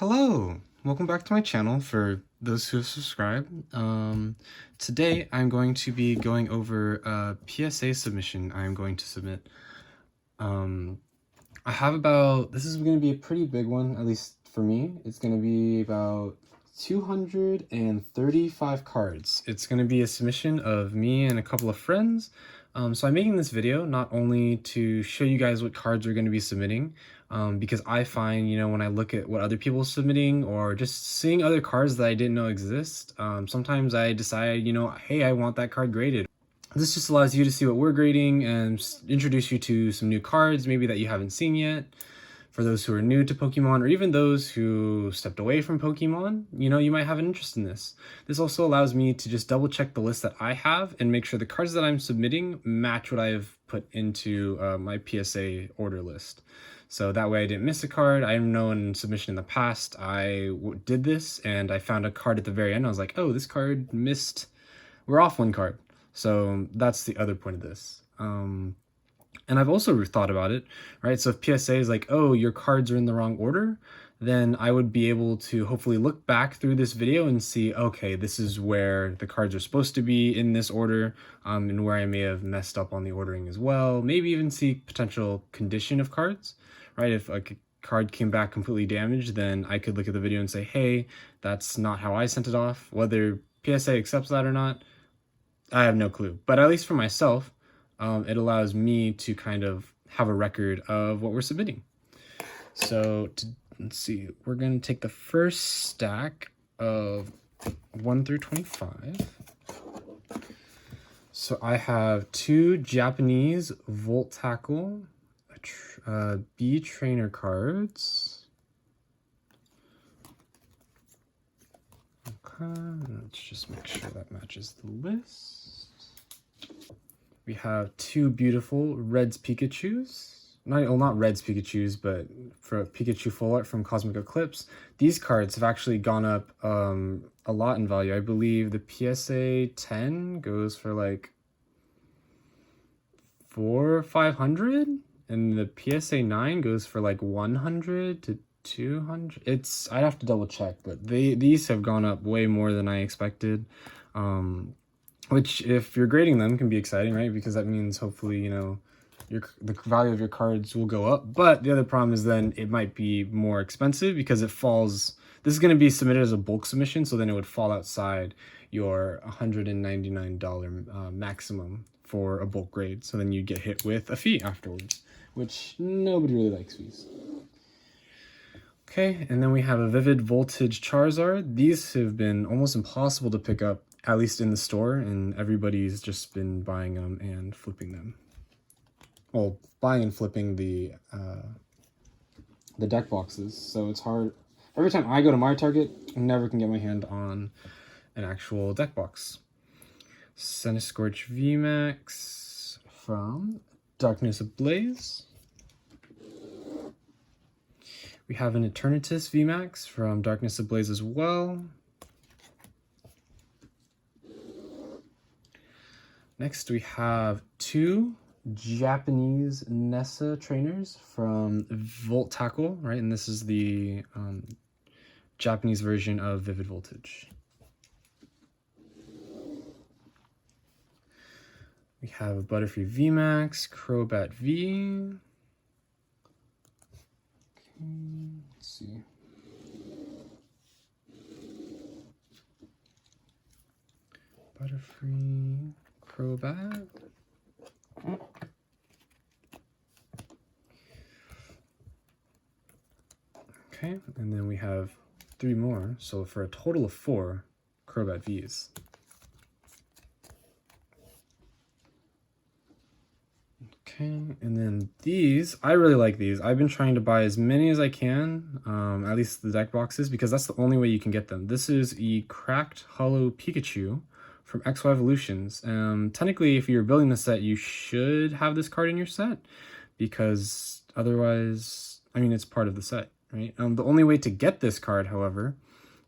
Hello, welcome back to my channel for those who have subscribed. Today I'm going to be going over a PSA submission I'm going to submit. I have about, this is going to be a pretty big one, at least for me. It's going to be about 235 cards. It's going to be a submission of me and a couple of friends. So I'm making this video not only to show you guys what cards we're going to be submitting, because I find, when I look at what other people are submitting or just seeing other cards that I didn't know exist, sometimes I decide, hey, I want that card graded. This just allows you to see what we're grading and introduce you to some new cards, maybe that you haven't seen yet. For those who are new to Pokemon, or even those who stepped away from Pokemon, you might have an interest in this. This also allows me to just double check the list that I have and make sure the cards that I'm submitting match what I've put into my PSA order list. So that way I didn't miss a card. I know in submission in the past, I did this and I found a card at the very end. I was like, oh, this card missed, we're off one card. So that's the other point of this. And I've also thought about it, right? So if PSA is like, oh, your cards are in the wrong order, then I would be able to hopefully look back through this video and see, okay, this is where the cards are supposed to be in this order, and where I may have messed up on the ordering as well. Maybe even see potential condition of cards, right? If like a card came back completely damaged, then I could look at the video and say, hey, that's not how I sent it off. Whether PSA accepts that or not, I have no clue. But at least for myself, it allows me to kind of have a record of what we're submitting. So let's see, we're going to take the first stack of 1 through 25. So I have 2 Japanese Volt Tackle B trainer cards. Okay, let's just make sure that matches the list. We have 2 beautiful Reds Pikachus. Not Reds Pikachus, but for Pikachu Full Art from Cosmic Eclipse. These cards have actually gone up a lot in value. I believe the PSA 10 goes for like $400 or $500, and the PSA 9 goes for like $100 to $200. I'd have to double check, but these have gone up way more than I expected. Which, if you're grading them, can be exciting, right? Because that means hopefully, the value of your cards will go up. But the other problem is then it might be more expensive because it falls. This is going to be submitted as a bulk submission, so then it would fall outside your $199 maximum for a bulk grade. So then you get hit with a fee afterwards, which nobody really likes fees. Okay, and then we have a Vivid Voltage Charizard. These have been almost impossible to pick up, at least in the store, and everybody's just been buying them and flipping them. Well, buying and flipping the deck boxes, so it's hard. Every time I go to my Target, I never can get my hand on an actual deck box. Centiskorch VMAX from Darkness Ablaze. We have an Eternatus VMAX from Darkness Ablaze as well. Next, we have 2 Japanese Nessa trainers from Volt Tackle, right? And this is the Japanese version of Vivid Voltage. We have a Butterfree VMAX, Crobat V. Okay, let's see. Butterfree, Crobat. Okay, and then we have 3 more, so for a total of 4 Crobat Vs. Okay, and then these, I really like these. I've been trying to buy as many as I can, at least the deck boxes, because that's the only way you can get them. This is a Cracked Hollow Pikachu from XY Evolutions. Technically, if you're building the set, you should have this card in your set, because otherwise, it's part of the set, right? The only way to get this card, however,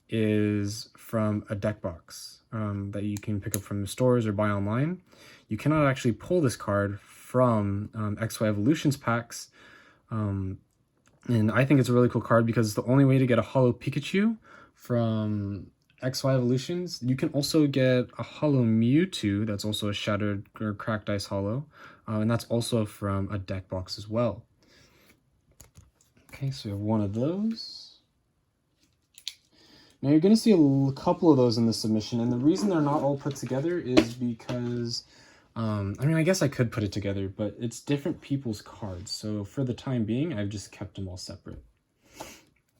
is from a deck box that you can pick up from the stores or buy online. You cannot actually pull this card from XY Evolutions packs And I think it's a really cool card because it's the only way to get a holo Pikachu from XY Evolutions. You can also get a holo Mewtwo that's also a Shattered or Cracked Ice holo. And that's also from a deck box as well. Okay, so we have one of those. Now you're going to see a couple of those in the submission, and the reason they're not all put together is because, I mean, I guess I could put it together, but it's different people's cards. So for the time being, I've just kept them all separate.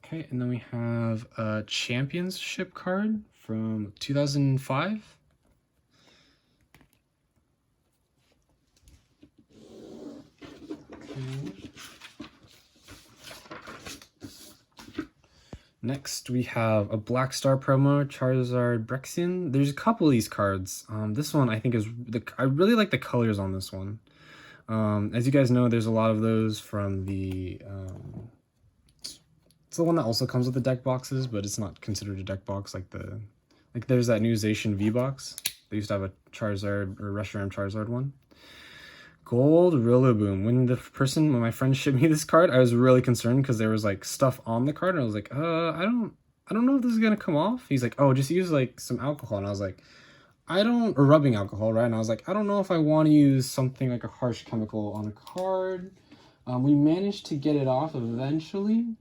Okay, and then we have a championship card from 2005. Okay. Next, we have a Black Star promo, Charizard Brexian. There's a couple of these cards. This one I think is I really like the colors on this one. As you guys know, there's a lot of those from the. It's the one that also comes with the deck boxes, but it's not considered a deck box like there's that new Zacian V box. They used to have a Charizard or Reshiram Charizard one. Gold Rillaboom. When my friend shipped me this card, I was really concerned because there was like stuff on the card, and I was like, I don't know if this is gonna come off. He's like, oh, just use like some alcohol, and I was like, or rubbing alcohol, right? And I was like, I don't know if I want to use something like a harsh chemical on a card. We managed to get it off eventually,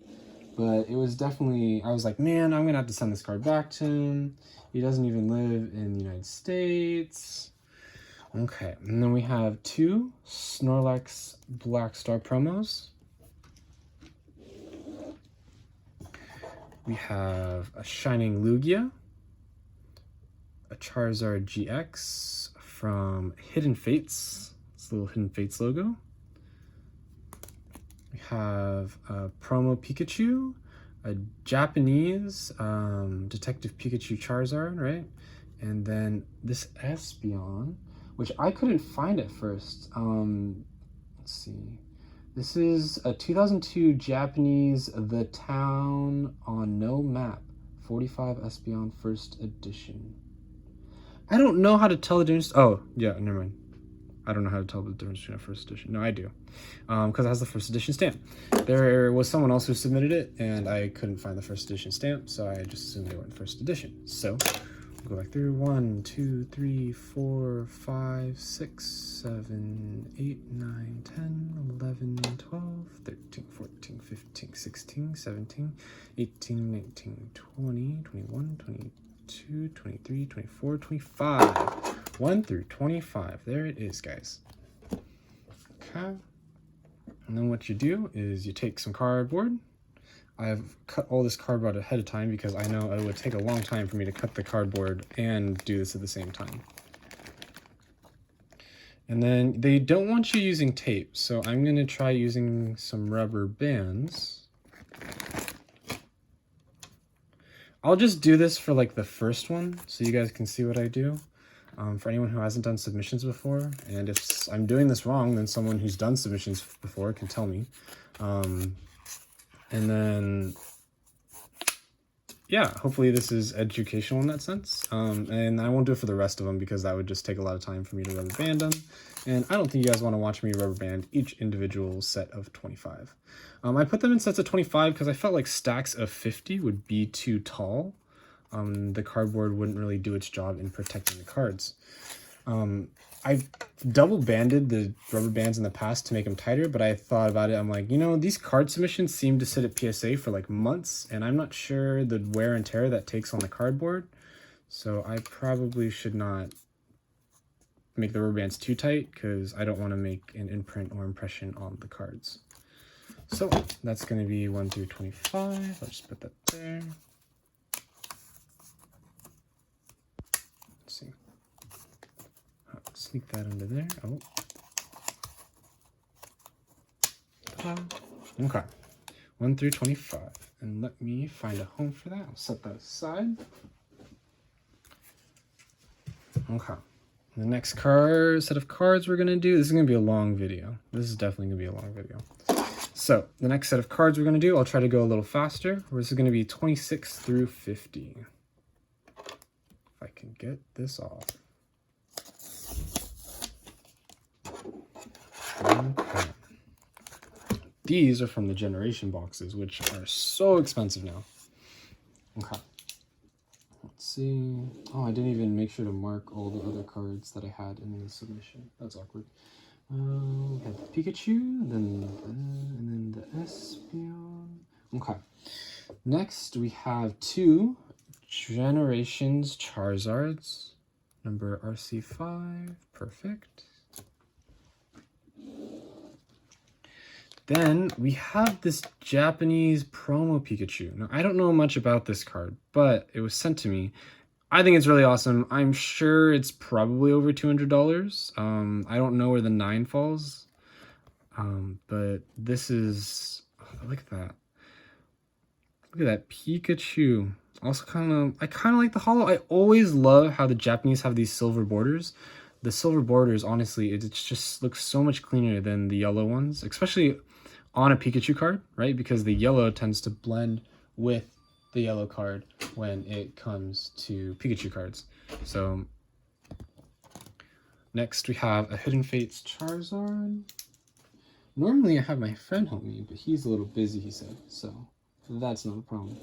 but it was definitely, I was like, man, I'm gonna have to send this card back to him. He doesn't even live in the United States. Okay, and then we have two Snorlax Black Star promos. We have a Shining Lugia, a Charizard GX from Hidden Fates. It's the little Hidden Fates logo. We have a promo Pikachu, a Japanese Detective Pikachu Charizard, right? And then this Espeon, which I couldn't find at first. Let's see. This is a 2002 Japanese The Town on No Map 45 Espeon First Edition. I don't know how to tell the difference. Oh, yeah, never mind. I don't know how to tell the difference between a first edition. No, I do. Because it has the first edition stamp. There was someone else who submitted it, and I couldn't find the first edition stamp, so I just assumed they were in first edition. So, we'll go back through 1, 2, 3, 4, 5, 6, 7, 8, 9, 10, 11, 12, 13, 14, 15, 16, 17, 18, 19, 20, 21, 22, 23, 24, 25. 1 through 25. There it is, guys. Okay. And then what you do is you take some cardboard. I've cut all this cardboard ahead of time because I know it would take a long time for me to cut the cardboard and do this at the same time. And then they don't want you using tape, so I'm going to try using some rubber bands. I'll just do this for like the first one so you guys can see what I do. For anyone who hasn't done submissions before, and if I'm doing this wrong, then someone who's done submissions before can tell me. And then, yeah, hopefully this is educational in that sense. And I won't do it for the rest of them because that would just take a lot of time for me to rubber band them. And I don't think you guys want to watch me rubber band each individual set of 25. I put them in sets of 25 because I felt like stacks of 50 would be too tall. The cardboard wouldn't really do its job in protecting the cards. I've double banded the rubber bands in the past to make them tighter, but I thought about it. I'm like, you know, these card submissions seem to sit at PSA for like months, and I'm not sure the wear and tear that takes on the cardboard. So I probably should not make the rubber bands too tight because I don't want to make an imprint or impression on the cards. So that's going to be 1 through 25. I'll just put that there. Let's see. Sneak that under there. Oh. Okay. 1 through 25. And let me find a home for that. I'll set that aside. Okay. The next set of cards we're going to do, this is going to be a long video. This is definitely going to be a long video. So, the next set of cards we're going to do, I'll try to go a little faster. This is going to be 26 through 50. If I can get this off. Okay. these are from the generation boxes, which are so expensive now. Okay. Let's see. Oh, I didn't even make sure to mark all the other cards that I had in the submission. That's awkward. We have the Pikachu, and then the Espeon. Okay. Next, we have 2 Generations Charizards. Number RC5. Perfect. Then we have this Japanese promo Pikachu. Now, I don't know much about this card, but it was sent to me. I think it's really awesome. I'm sure it's probably over $200. I don't know where the 9 falls, but this is, oh, look at that. Look at that Pikachu. Also I kind of like the holo. I always love how the Japanese have these silver borders. The silver borders, honestly, it just looks so much cleaner than the yellow ones, especially on a Pikachu card, right? Because the yellow tends to blend with the yellow card when it comes to Pikachu cards. So next we have a Hidden Fates Charizard. Normally I have my friend help me, but he's a little busy, he said, so that's not a problem.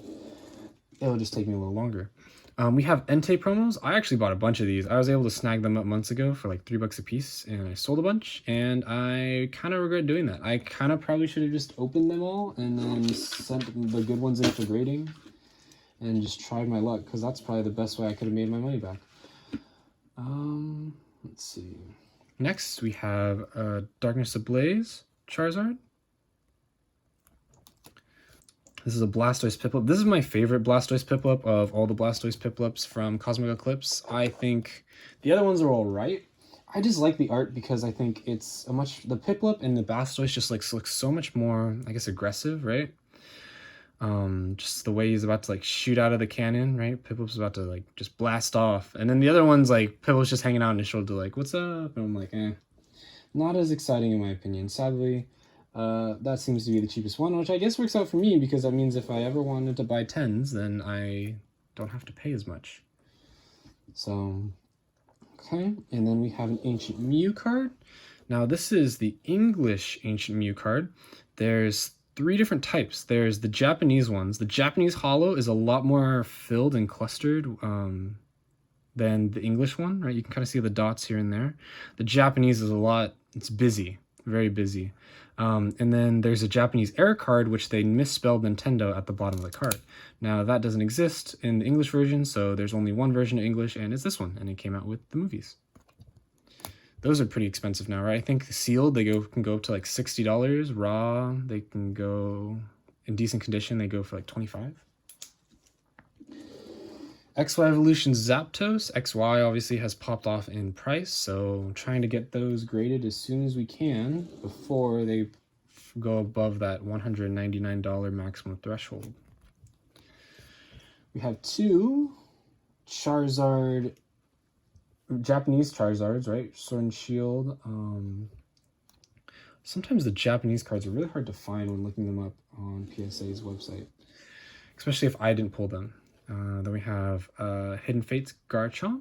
It'll just take me a little longer. We have Entei promos. I actually bought a bunch of these. I was able to snag them up months ago for like $3 a piece, and I sold a bunch, and I kind of regret doing that. I kind of probably should have just opened them all and then sent the good ones in for grading and just tried my luck, because that's probably the best way I could have made my money back. Let's see. Next, we have Darkness Ablaze Charizard. This is a Blastoise Piplup. This is my favorite Blastoise Piplup of all the Blastoise Piplups from Cosmic Eclipse. I think the other ones are all right. I just like the art because I think it's the Piplup and the Blastoise just looks so much more, I guess, aggressive, right? Just the way he's about to like shoot out of the cannon, right? Piplup's about to like just blast off. And then the other one's like, Piplup's just hanging out on his shoulder like, what's up? And I'm like, not as exciting in my opinion. Sadly, that seems to be the cheapest one, which I guess works out for me because that means if I ever wanted to buy 10s, then I don't have to pay as much. So, okay. And then we have an Ancient Mew card. Now this is the English Ancient Mew card. There's 3 different types. There's the Japanese ones. The Japanese holo is a lot more filled and clustered than the English one, right? You can kind of see the dots here and there. The Japanese is it's busy, very busy. And then there's a Japanese air card, which they misspelled Nintendo at the bottom of the card. Now that doesn't exist in the English version, so there's only one version of English, and it's this one, and it came out with the movies. Those are pretty expensive now, right? I think sealed, they can go up to like $60. Raw, they can go, in decent condition, they go for like $25. XY Evolution Zapdos. XY obviously has popped off in price, so I'm trying to get those graded as soon as we can before they go above that $199 maximum threshold. We have 2 Charizard, Japanese Charizards, right? Sword and Shield. Sometimes the Japanese cards are really hard to find when looking them up on PSA's website, especially if I didn't pull them. Then we have Hidden Fates Garchomp.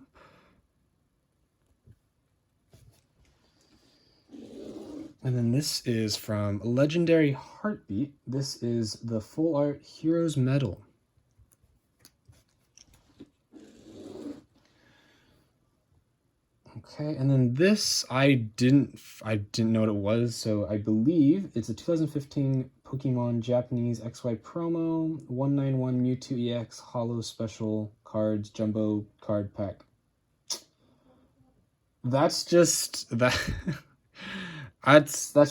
And then this is from Legendary Heartbeat. This is the full art Heroes Medal. Okay, and then this I didn't know what it was, so I believe it's a 2015 Pokemon Japanese XY promo 191 Mewtwo EX Holo Special Cards Jumbo Card Pack. That's just that's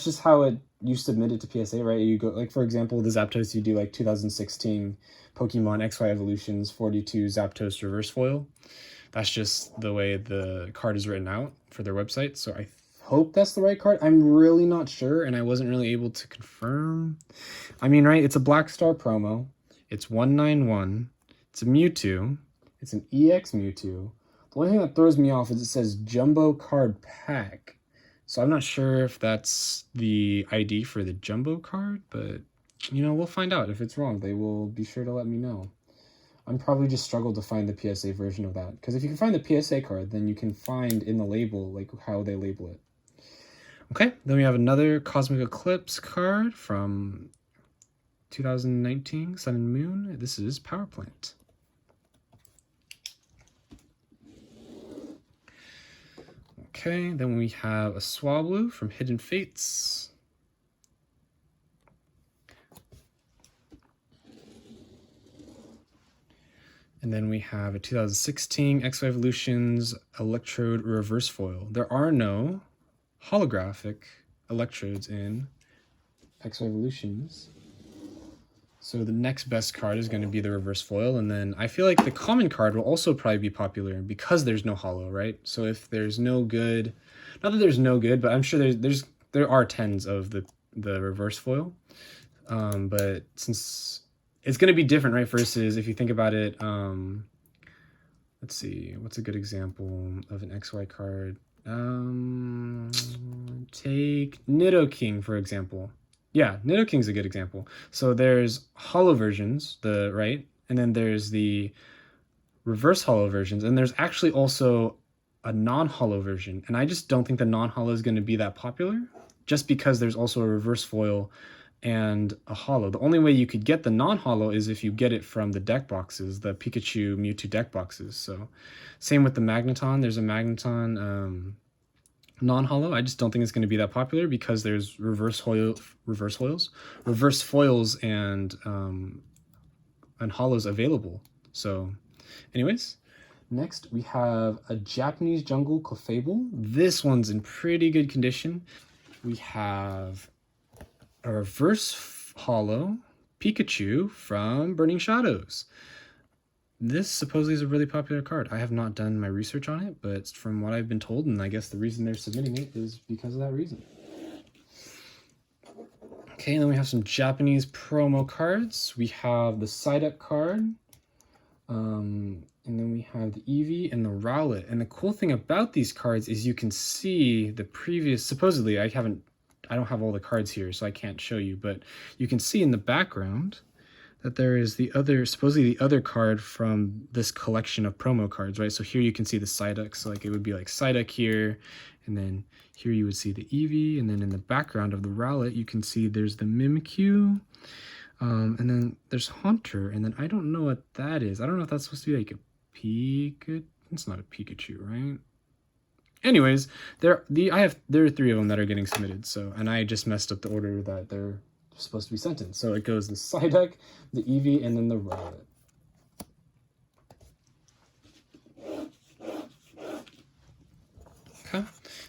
just how you submit it to PSA, right? You go, like, for example, the Zapdos, you do like 2016 Pokemon XY Evolutions 42 Zapdos Reverse Foil. That's just the way the card is written out for their website. So I hope that's the right card. I'm really not sure, and I wasn't really able to confirm. I mean, right, it's a Black Star promo. It's 191. It's a Mewtwo. It's an EX Mewtwo. The only thing that throws me off is it says Jumbo Card Pack. So I'm not sure if that's the ID for the Jumbo card, but, you know, we'll find out. If it's wrong, they will be sure to let me know. I'm probably just struggled to find the PSA version of that. Because if you can find the PSA card, then you can find in the label, like, how they label it. Okay, then we have another Cosmic Eclipse card from 2019, Sun and Moon. This is Power Plant. Okay, then we have a Swablu from Hidden Fates. And then we have a 2016 X Evolutions Electrode Reverse Foil. There are no holographic electrodes in X Evolutions. So the next best card is going to be the reverse foil, and then I feel like the common card will also probably be popular because there's no holo, right? So if there's no good, not that there's no good, but I'm sure there are tens of the reverse foil, but since it's going to be different, right? Versus if you think about it, let's see, what's a good example of an XY card? Take Nidoking for example. Yeah, Nidoking's a good example. So there's holo versions, right? And then there's the reverse holo versions. And there's actually also a non-holo version. And I just don't think the non-holo is going to be that popular just because there's also a reverse foil and a holo. The only way you could get the non-holo is if you get it from the deck boxes, the Pikachu Mewtwo deck boxes. So same with the Magneton. There's a Magneton non-holo. I just don't think it's going to be that popular because there's reverse foils and holos available. So anyways, next we have a Japanese Jungle Clefable. This one's in pretty good condition. We have a reverse holo Pikachu from Burning Shadows. This supposedly is a really popular card. I have not done my research on it, but from what I've been told, and I guess the reason they're submitting it is because of that reason. Okay, and then we have some Japanese promo cards. We have the Psyduck card, and then we have the Eevee and the Rowlet. And the cool thing about these cards is you can see the previous, supposedly, I don't have all the cards here, so I can't show you, but you can see in the background that there is supposedly the other card from this collection of promo cards, right? So here you can see the Psyduck, so like it would be like Psyduck here, and then here you would see the Eevee, and then in the background of the Rowlet, you can see there's the Mimikyu, and then there's Haunter, and then I don't know what that is. I don't know if that's supposed to be like a Pikachu. It's not a Pikachu, right? Anyways, there are 3 of them that are getting submitted, so, and I just messed up the order that they're supposed to be sent in. So it goes the Psyduck, the Eevee, and then the Rowlet. Okay.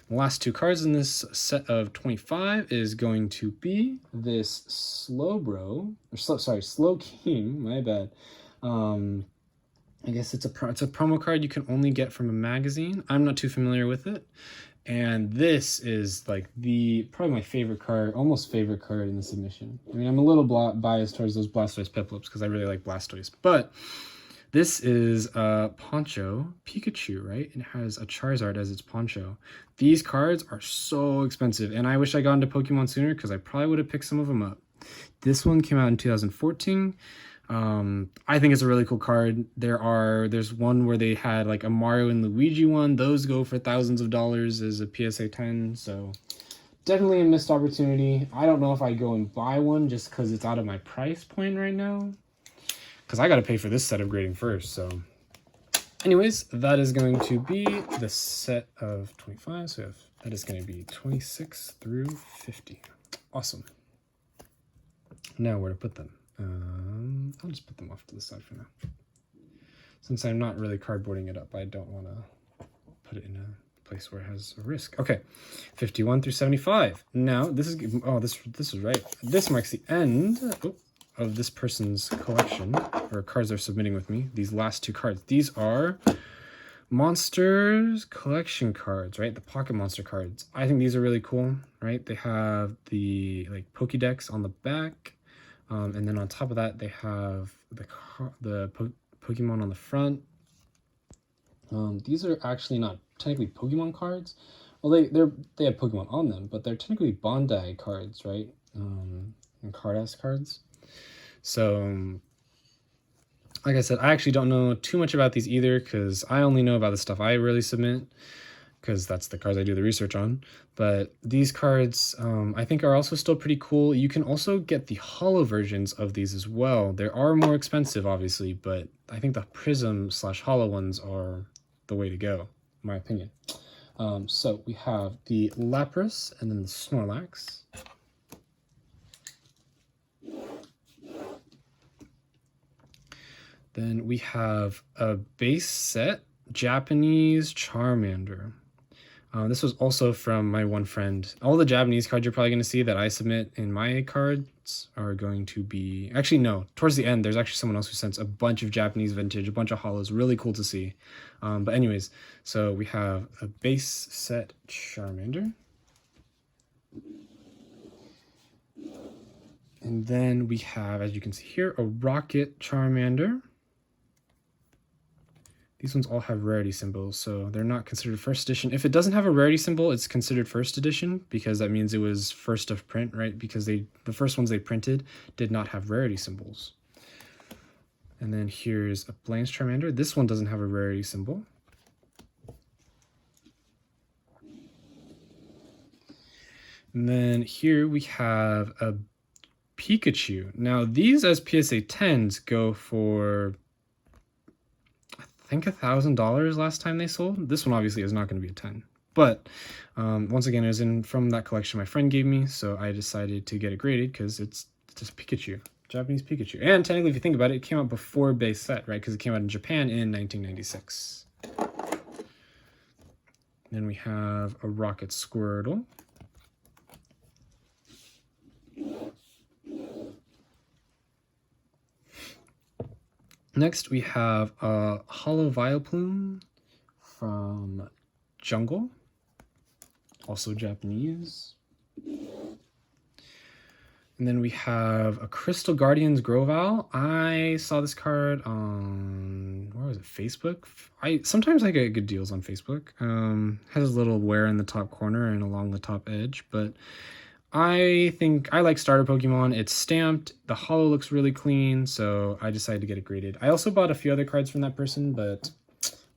The last 2 cards in this set of 25 is going to be this Slowking, my bad. I guess it's a promo card you can only get from a magazine. I'm not too familiar with it. And this is like probably my favorite card, almost favorite card in the submission. I mean, I'm a little biased towards those Blastoise Piplups because I really like Blastoise. But this is a Poncho Pikachu, right? And it has a Charizard as its Poncho. These cards are so expensive. And I wish I got into Pokemon sooner because I probably would have picked some of them up. This one came out in 2014. I think it's a really cool card. There's one where they had like a Mario and Luigi one. Those go for thousands of dollars as a PSA 10. So definitely a missed opportunity. I don't know if I go and buy one just because it's out of my price point right now. Because I got to pay for this set of grading first. So anyways, that is going to be the set of 25. So that is going to be 26 through 50. Awesome. Now where to put them? I'll just put them off to the side for now. Since I'm not really cardboarding it up, I don't want to put it in a place where it has a risk. Okay, 51 through 75. Now, this is right. This marks the end of this person's collection, or cards they're submitting with me. These last 2 cards. These are Monsters collection cards, right? The Pocket Monster cards. I think these are really cool, right? They have the like Pokédex on the back. And then on top of that, they have the Pokemon on the front. These are actually not technically Pokemon cards. Well, they have Pokemon on them, but they're technically Bandai cards, right? And Card-ass cards. So, like I said, I actually don't know too much about these either because I only know about the stuff I really submit. because that's the cards I do the research on. But these cards, I think, are also still pretty cool. You can also get the holo versions of these as well. They are more expensive, obviously, but I think the prism / holo ones are the way to go, in my opinion. So we have the Lapras and then the Snorlax. Then we have a base set Japanese Charmander. This was also from my one friend. All the Japanese cards you're probably going to see that I submit in my cards are going to be... Actually, no. Towards the end, there's actually someone else who sends a bunch of Japanese vintage, a bunch of holos. Really cool to see. But anyways, so we have a base set Charmander. And then we have, as you can see here, a Rocket Charmander. These ones all have rarity symbols, so they're not considered first edition. If it doesn't have a rarity symbol, it's considered first edition, because that means it was first of print, right? Because the first ones they printed did not have rarity symbols. And then here's a Blaine's Charmander. This one doesn't have a rarity symbol. And then here we have a Pikachu. Now these as PSA 10s go for... I think $1,000 last time they sold. This one obviously is not going to be a 10, but once again, it was from that collection my friend gave me, so I decided to get it graded because it's just Pikachu, Japanese Pikachu. And technically, if you think about it, it came out before base set, right? Because it came out in Japan in 1996. Then we have a Rocket Squirtle. Next, we have a Holo Vileplume from Jungle, also Japanese. And then we have a Crystal Guardians Grovyle. I saw this card on, where was it, Facebook? Sometimes I get good deals on Facebook. Has a little wear in the top corner and along the top edge, but I think I like starter Pokemon. It's stamped. The holo looks really clean, so I decided to get it graded. I also bought a few other cards from that person, but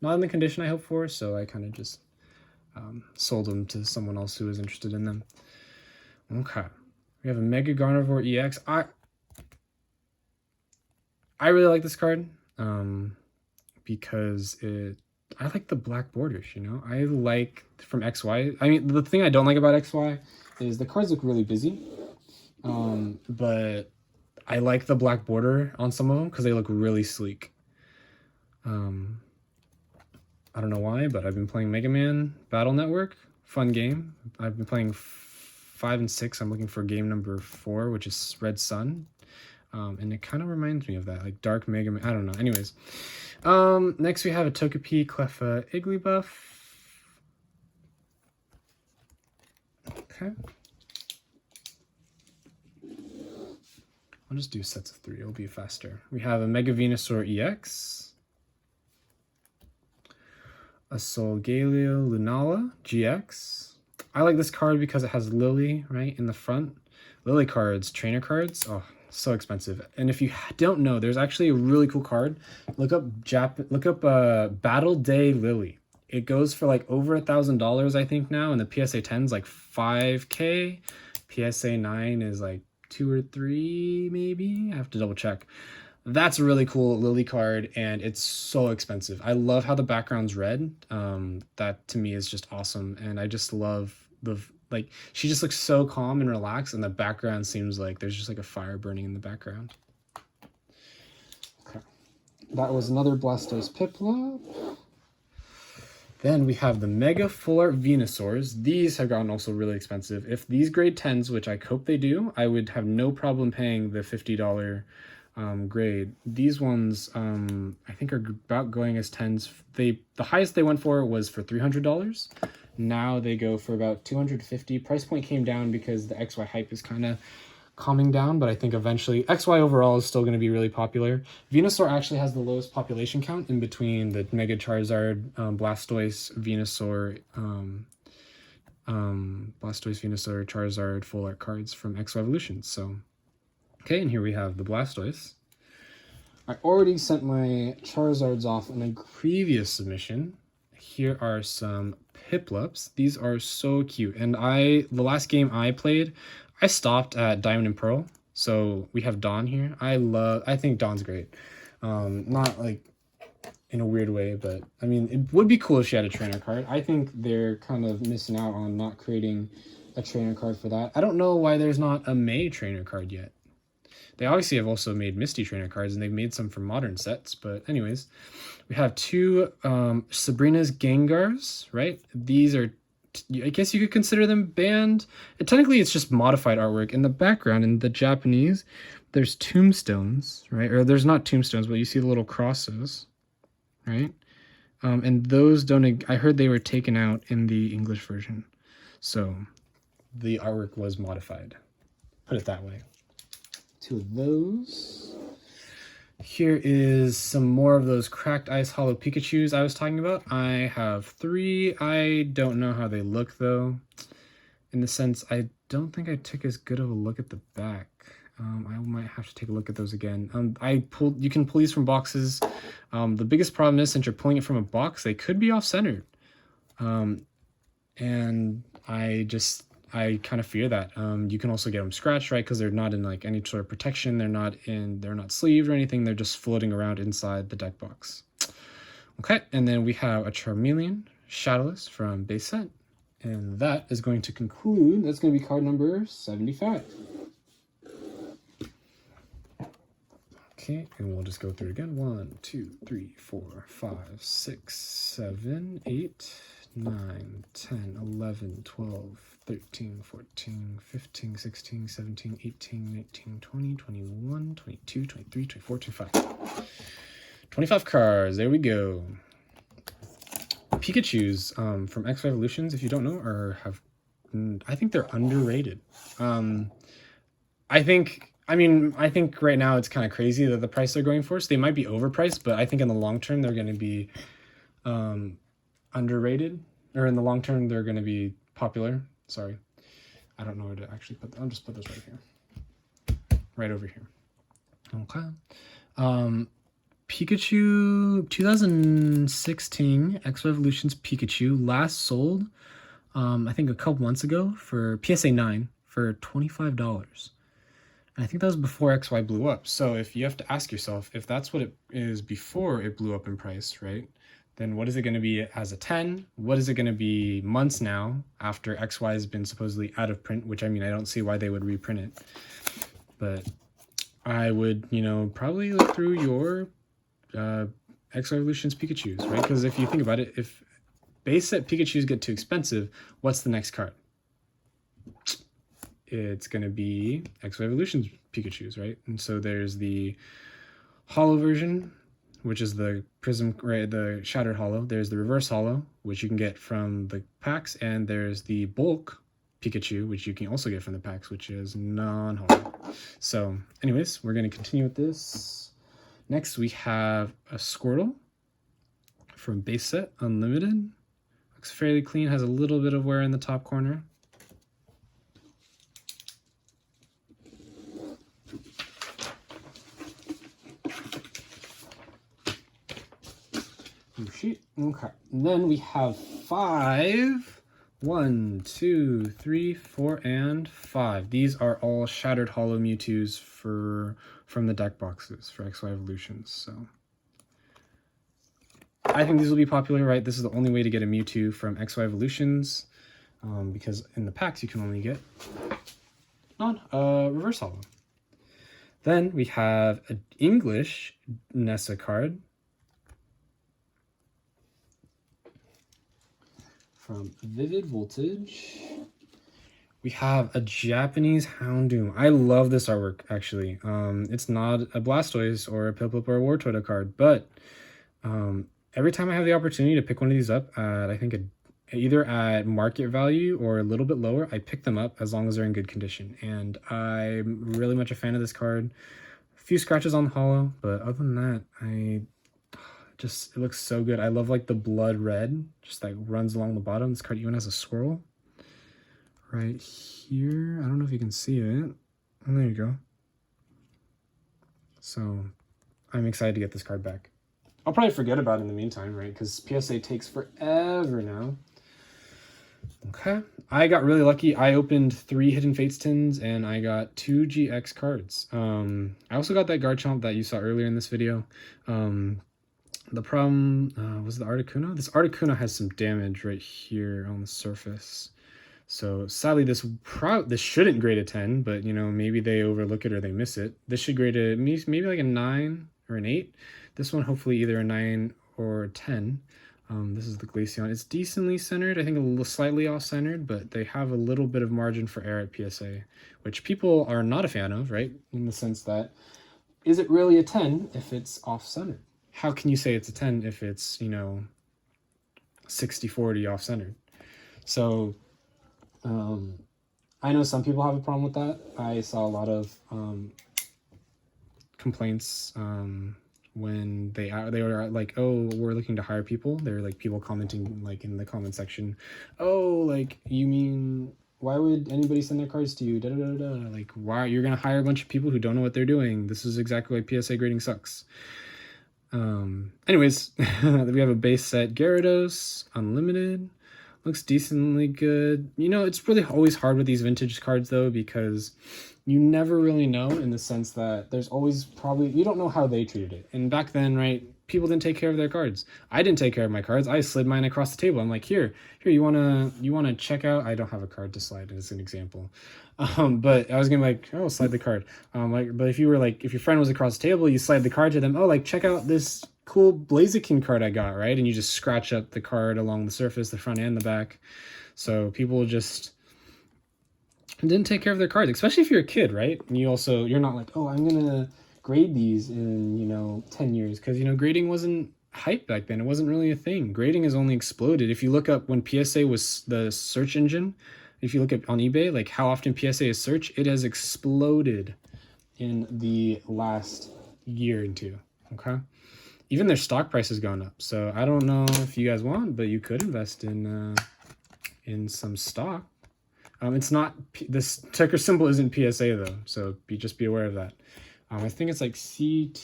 not in the condition I hoped for, so I kind of just sold them to someone else who was interested in them. Okay. We have a Mega Gardevoir EX. I really like this card because I like the black borders, you know? I like from XY. I mean, the thing I don't like about XY is the cards look really busy, but I like the black border on some of them because they look really sleek. I don't know why, but I've been playing Mega Man Battle Network. Fun game. I've been playing 5 and 6. I'm looking for game number 4, which is Red Sun. And it kind of reminds me of that, like Dark Mega Man. I don't know. Anyways, next we have a Togepi Cleffa Igglybuff. Okay. I'll just do sets of 3. It'll be faster. We have a Mega Venusaur EX. A Solgaleo Lunala GX. I like this card because it has Lily, right, in the front. Lily cards, trainer cards, oh, so expensive. And if you don't know, there's actually a really cool card. Look up Battle Day Lily. It goes for like over $1,000, I think now, and the PSA 10 is like $5K. PSA 9 is like 2 or 3, maybe. I have to double check. That's a really cool Lily card, and it's so expensive. I love how the background's red. That to me is just awesome, and I just love she just looks so calm and relaxed, and the background seems like there's just like a fire burning in the background. Okay, that was another Blastoise Piplup. Then we have the Mega Full Art Venusaurs. These have gotten also really expensive. If these grade 10s, which I hope they do, I would have no problem paying the $50 grade. These ones I think are about going as 10s. The highest they went for was for $300. Now they go for about $250. Price point came down because the XY hype is kind of calming down, but I think eventually XY overall is still going to be really popular. Venusaur actually has the lowest population count in between the Mega Charizard, Blastoise, Venusaur, Charizard full art cards from XY Evolutions. So, okay, and here we have the Blastoise. I already sent my Charizards off in a previous submission. here are some Piplups. These are so cute. And the last game I played, I stopped at Diamond and Pearl. So we have Dawn here. I think Dawn's great. Not like in a weird way, but I mean, it would be cool if she had a trainer card. I think they're kind of missing out on not creating a trainer card for that. I don't know why there's not a May trainer card yet. They obviously have also made Misty trainer cards, and they've made some for modern sets. But anyways, we have two Sabrina's Gengars, right? These are, I guess you could consider them banned. Technically, it's just modified artwork. In the background, in the Japanese, there's tombstones, right? Or there's not tombstones, but you see the little crosses, right? And those don't, I heard they were taken out in the English version. So the artwork was modified. Put it that way. Two of those. Here is some more of those cracked ice hollow Pikachus I was talking about. I have 3. I don't know how they look though. In the sense, I don't think I took as good of a look at the back. I might have to take a look at those again. You can pull these from boxes. The biggest problem is since you're pulling it from a box, they could be off-centered. And I kind of fear that. You can also get them scratched, right? Because they're not in like any sort of protection. They're not sleeved or anything. They're just floating around inside the deck box. Okay, and then we have a Charmeleon Shadowless from base set. And that is going to conclude, that's going to be card number 75. Okay, and we'll just go through it again. 1, 2, 3, 4, 5, 6, 7, 8, 9, 10, 11, 12, 13, 14, 15, 16, 17, 18, 19, 20, 21, 22, 23, 24, 25. 25 cards, there we go. Pikachus from X Evolutions, if you don't know, I think they're underrated. I think right now it's kind of crazy that the price they're going for, so they might be overpriced, but I think in the long term they're going to be underrated, or in the long term they're going to be popular. Sorry, I don't know where to actually put them. I'll just put this right here, right over here. Okay. Pikachu 2016 X Evolutions Pikachu last sold I think a couple months ago for PSA 9 for $25. And I think that was before XY blew up. So if you have to ask yourself, if that's what it is before it blew up in price, right? Then what is it going to be as a 10? What is it going to be months now after XY has been supposedly out of print? Which, I mean, I don't see why they would reprint it. But I would, probably look through your X Evolutions Pikachus, right? Because if you think about it, if base set Pikachus get too expensive, what's the next card? It's going to be X Evolutions Pikachus, right? And so there's the hollow version, which is the prism, right, the shattered hollow. There's the reverse hollow, which you can get from the packs, and there's the bulk Pikachu, which you can also get from the packs, which is non-hollow. So anyways, we're going to continue with this. Next, we have a Squirtle from base set Unlimited. Looks fairly clean, has a little bit of wear in the top corner. Sheet. Okay, and then we have 5. 1, 2, 3, 4, and 5. These are all Shattered Hollow Mewtwo's from the deck boxes for XY Evolutions. So I think these will be popular, right? This is the only way to get a Mewtwo from XY Evolutions, because in the packs you can only get Reverse Hollow. Then we have an English Nessa card from Vivid Voltage. We have a Japanese Houndoom. I love this artwork, actually. It's not a Blastoise or a Piplup or a Wartortle card, but every time I have the opportunity to pick one of these up at, I think, either at market value or a little bit lower, I pick them up as long as they're in good condition. And I'm really much a fan of this card. A few scratches on the hollow, but other than that, it looks so good. I love like the blood red, just like runs along the bottom. This card even has a swirl right here. I don't know if you can see it. Oh, there you go. So I'm excited to get this card back. I'll probably forget about it in the meantime, right? Because PSA takes forever now. Okay, I got really lucky. I opened 3 Hidden Fates tins and I got 2 GX cards. I also got that Garchomp that you saw earlier in this video. The problem was the Articuno. This Articuno has some damage right here on the surface. So sadly, this shouldn't grade a 10, but you know, maybe they overlook it or they miss it. This should grade a maybe like a 9 or an 8. This one hopefully either a 9 or a 10. This is the Glaceon. It's decently centered. I think a little slightly off-centered, but they have a little bit of margin for error at PSA, which people are not a fan of, right? In the sense that, is it really a 10 if it's off-centered? How can you say it's a 10 if it's, you know, 60-40 off-centered? So, I know some people have a problem with that. I saw a lot of complaints when they were like, oh, we're looking to hire people. They're like people commenting like in the comment section, oh, like, you mean, why would anybody send their cards to you? Da, da, da, da. Like, why you're gonna hire a bunch of people who don't know what they're doing? This is exactly why PSA grading sucks. Anyways, we have a base set Gyarados Unlimited. Looks decently good. You know, it's really always hard with these vintage cards though, because you never really know, in the sense that there's always probably, you don't know how they treated it. And back then, right, people didn't take care of their cards. I didn't take care of my cards. I slid mine across the table. I'm like, here, you wanna check out? I don't have a card to slide as an example. But I was gonna be like, oh, slide the card. But if your friend was across the table, you slide the card to them. Oh, like, check out this cool Blaziken card I got, right? And you just scratch up the card along the surface, the front and the back. So people just didn't take care of their cards, especially if you're a kid, right? And you're not like, oh, I'm gonna grade these in, you know, 10 years, because, you know, grading wasn't hype back then. It wasn't really a thing. Grading has only exploded. If you look up when PSA was the search engine, if you look up on eBay, like how often PSA is searched, it has exploded in the last year or two. Okay, even their stock price has gone up. So I don't know if you guys want, but you could invest in some stock. It's not, this ticker symbol isn't PSA though, so just be aware of that. I think it's like CTCL.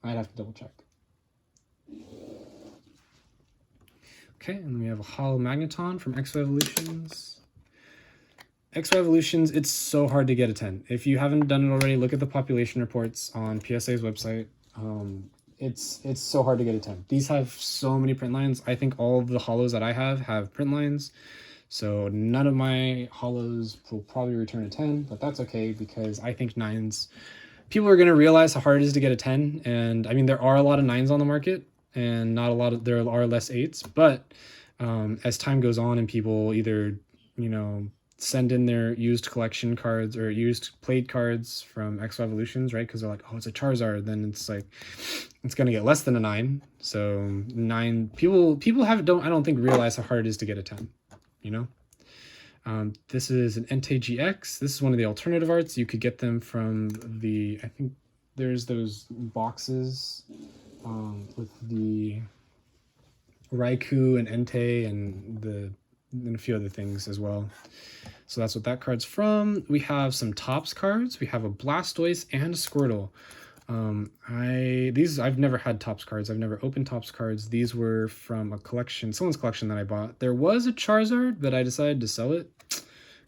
I'd have to double check. Okay, and then we have a Holo Magneton from XY Evolutions. XY Evolutions, it's so hard to get a 10. If you haven't done it already, look at the population reports on PSA's website. It's so hard to get a 10. These have so many print lines. I think all of the holos that I have print lines. So none of my holos will probably return a 10, but that's okay, because I think 9s, people are going to realize how hard it is to get a 10. And I mean, there are a lot of 9s on the market, and there are less 8s, but as time goes on and people either, you know, send in their used collection cards or used played cards from XY Evolutions, right? Because they're like, oh, it's a Charizard, then it's like, it's going to get less than a 9. So 9, people I don't think realize how hard it is to get a 10, you know? This is an Entei GX. This is one of the alternative arts. You could get them from the, I think there's those boxes with the Raikou and Entei and a few other things as well. So that's what that card's from. We have some Topps cards. We have a Blastoise and a Squirtle. I've never had Topps cards. I've never opened Topps cards. These were from a collection, someone's collection that I bought. There was a Charizard, but I decided to sell it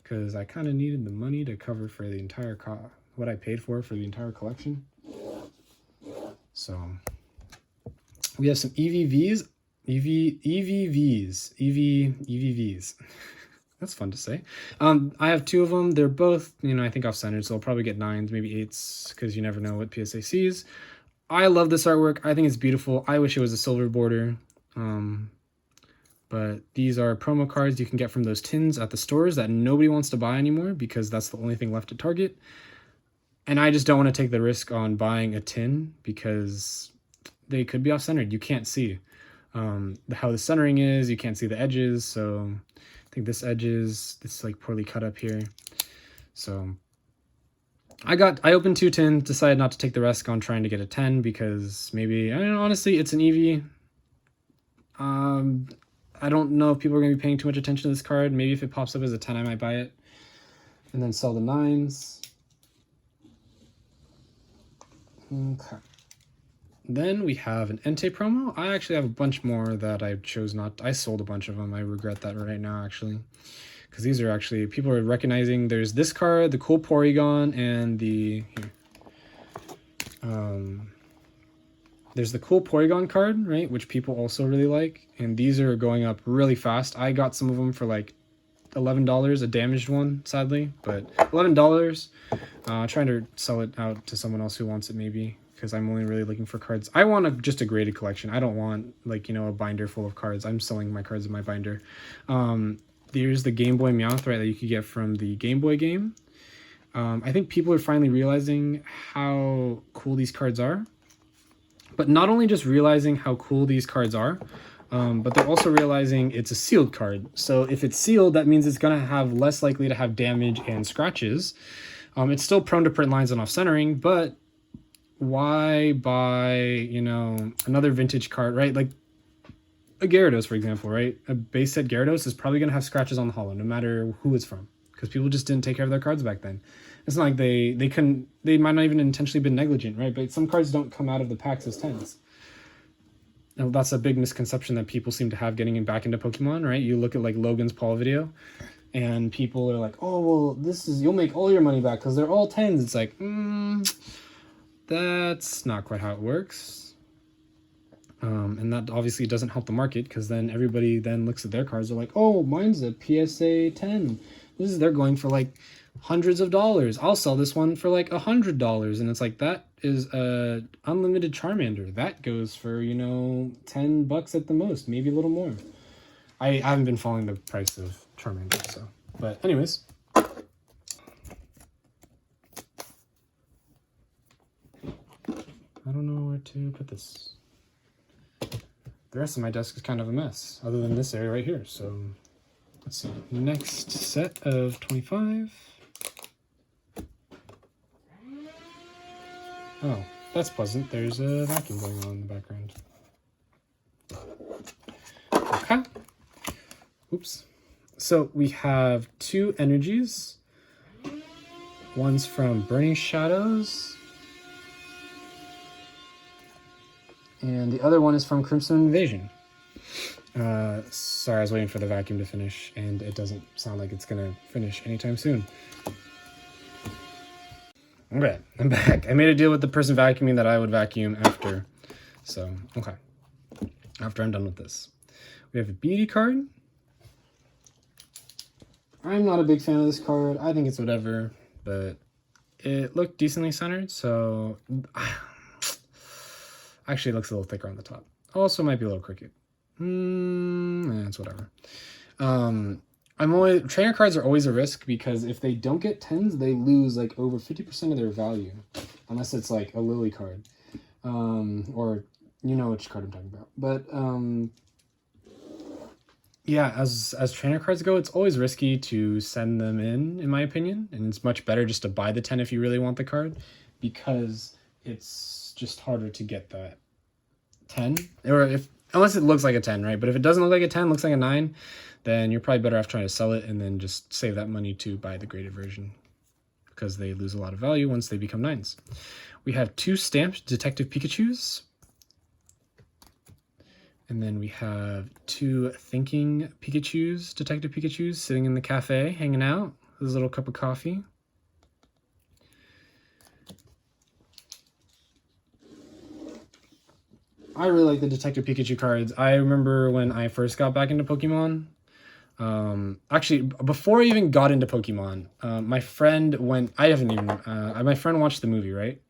because I kind of needed the money to cover for the entire what I paid for the entire collection. So we have some EVVs. EVVs. That's fun to say. I have 2 of them. They're both, you know, I think off-centered, so I'll probably get 9s, maybe 8s, because you never know what PSA sees. I love this artwork. I think it's beautiful. I wish it was a silver border. But these are promo cards you can get from those tins at the stores that nobody wants to buy anymore, because that's the only thing left at Target. And I just don't want to take the risk on buying a tin, because they could be off-centered. You can't see how the centering is. You can't see the edges, so I think this edge is like poorly cut up here. So I opened 2 tins, decided not to take the risk on trying to get a 10, because maybe, I don't know, honestly, it's an EV. I don't know if people are going to be paying too much attention to this card. Maybe if it pops up as a 10, I might buy it and then sell the 9s. Okay. Then we have an Entei promo. I actually have a bunch more that I chose not. I sold a bunch of them. I regret that right now, actually. Because these are actually, people are recognizing there's this card, the cool Porygon, and the, here. There's the cool Porygon card, right, which people also really like. And these are going up really fast. I got some of them for like $11, a damaged one, sadly. But $11. Trying to sell it out to someone else who wants it, maybe. Because I'm only really looking for cards. I want just a graded collection. I don't want, like, you know, a binder full of cards. I'm selling my cards in my binder. There's the Game Boy Meowth, right, that you could get from the Game Boy game. I think people are finally realizing how cool these cards are. But not only just realizing how cool these cards are, but they're also realizing it's a sealed card. So if it's sealed, that means it's going to have less likely to have damage and scratches. It's still prone to print lines and off-centering, but why buy, you know, another vintage card, right? Like a Gyarados, for example, right? A base set Gyarados is probably going to have scratches on the holo, no matter who it's from, because people just didn't take care of their cards back then. It's not like they might not even intentionally been negligent, right? But some cards don't come out of the packs as 10s. Now, that's a big misconception that people seem to have getting back into Pokemon, right? You look at like Logan's Paul video, and people are like, oh, well, you'll make all your money back because they're all 10s. It's like, that's not quite how it works. And that obviously doesn't help the market, because then everybody then looks at their cards. They're like, oh, mine's a PSA 10. They're going for like hundreds of dollars. I'll sell this one for like $100. And it's like, that is a unlimited Charmander. That goes for, you know, $10 at the most, maybe a little more. I haven't been following the price of Charmander, so. But anyways. I don't know where to put this. The rest of my desk is kind of a mess, other than this area right here. So let's see. Next set of 25. Oh, that's pleasant. There's a vacuum going on in the background. Okay. Oops. So we have two energies. One's from Burning Shadows, and the other one is from Crimson Invasion. Sorry, I was waiting for the vacuum to finish, and it doesn't sound like it's gonna finish anytime soon. Okay, I'm back. I made a deal with the person vacuuming that I would vacuum after. So, okay. After I'm done with this. We have a beauty card. I'm not a big fan of this card. I think it's whatever, but it looked decently centered, so actually it looks a little thicker on the top. Also might be a little crooked. It's whatever. Trainer cards are always a risk, because if they don't get 10s, they lose like over 50% of their value, unless it's like a Lily card, or you know which card I'm talking about. But yeah, as trainer cards go, it's always risky to send them in my opinion, and it's much better just to buy the 10 if you really want the card, because it's just harder to get that 10, or unless it looks like a 10, right? But if it doesn't look like a 10, looks like a 9, then you're probably better off trying to sell it and then just save that money to buy the graded version, because they lose a lot of value once they become 9s. We have two stamped Detective Pikachus. And then we have two Thinking Pikachus, Detective Pikachus, sitting in the cafe, hanging out with his little cup of coffee. I really like the Detective Pikachu cards. I remember when I first got back into Pokemon. Actually, before I even got into Pokemon, my friend my friend watched the movie, right?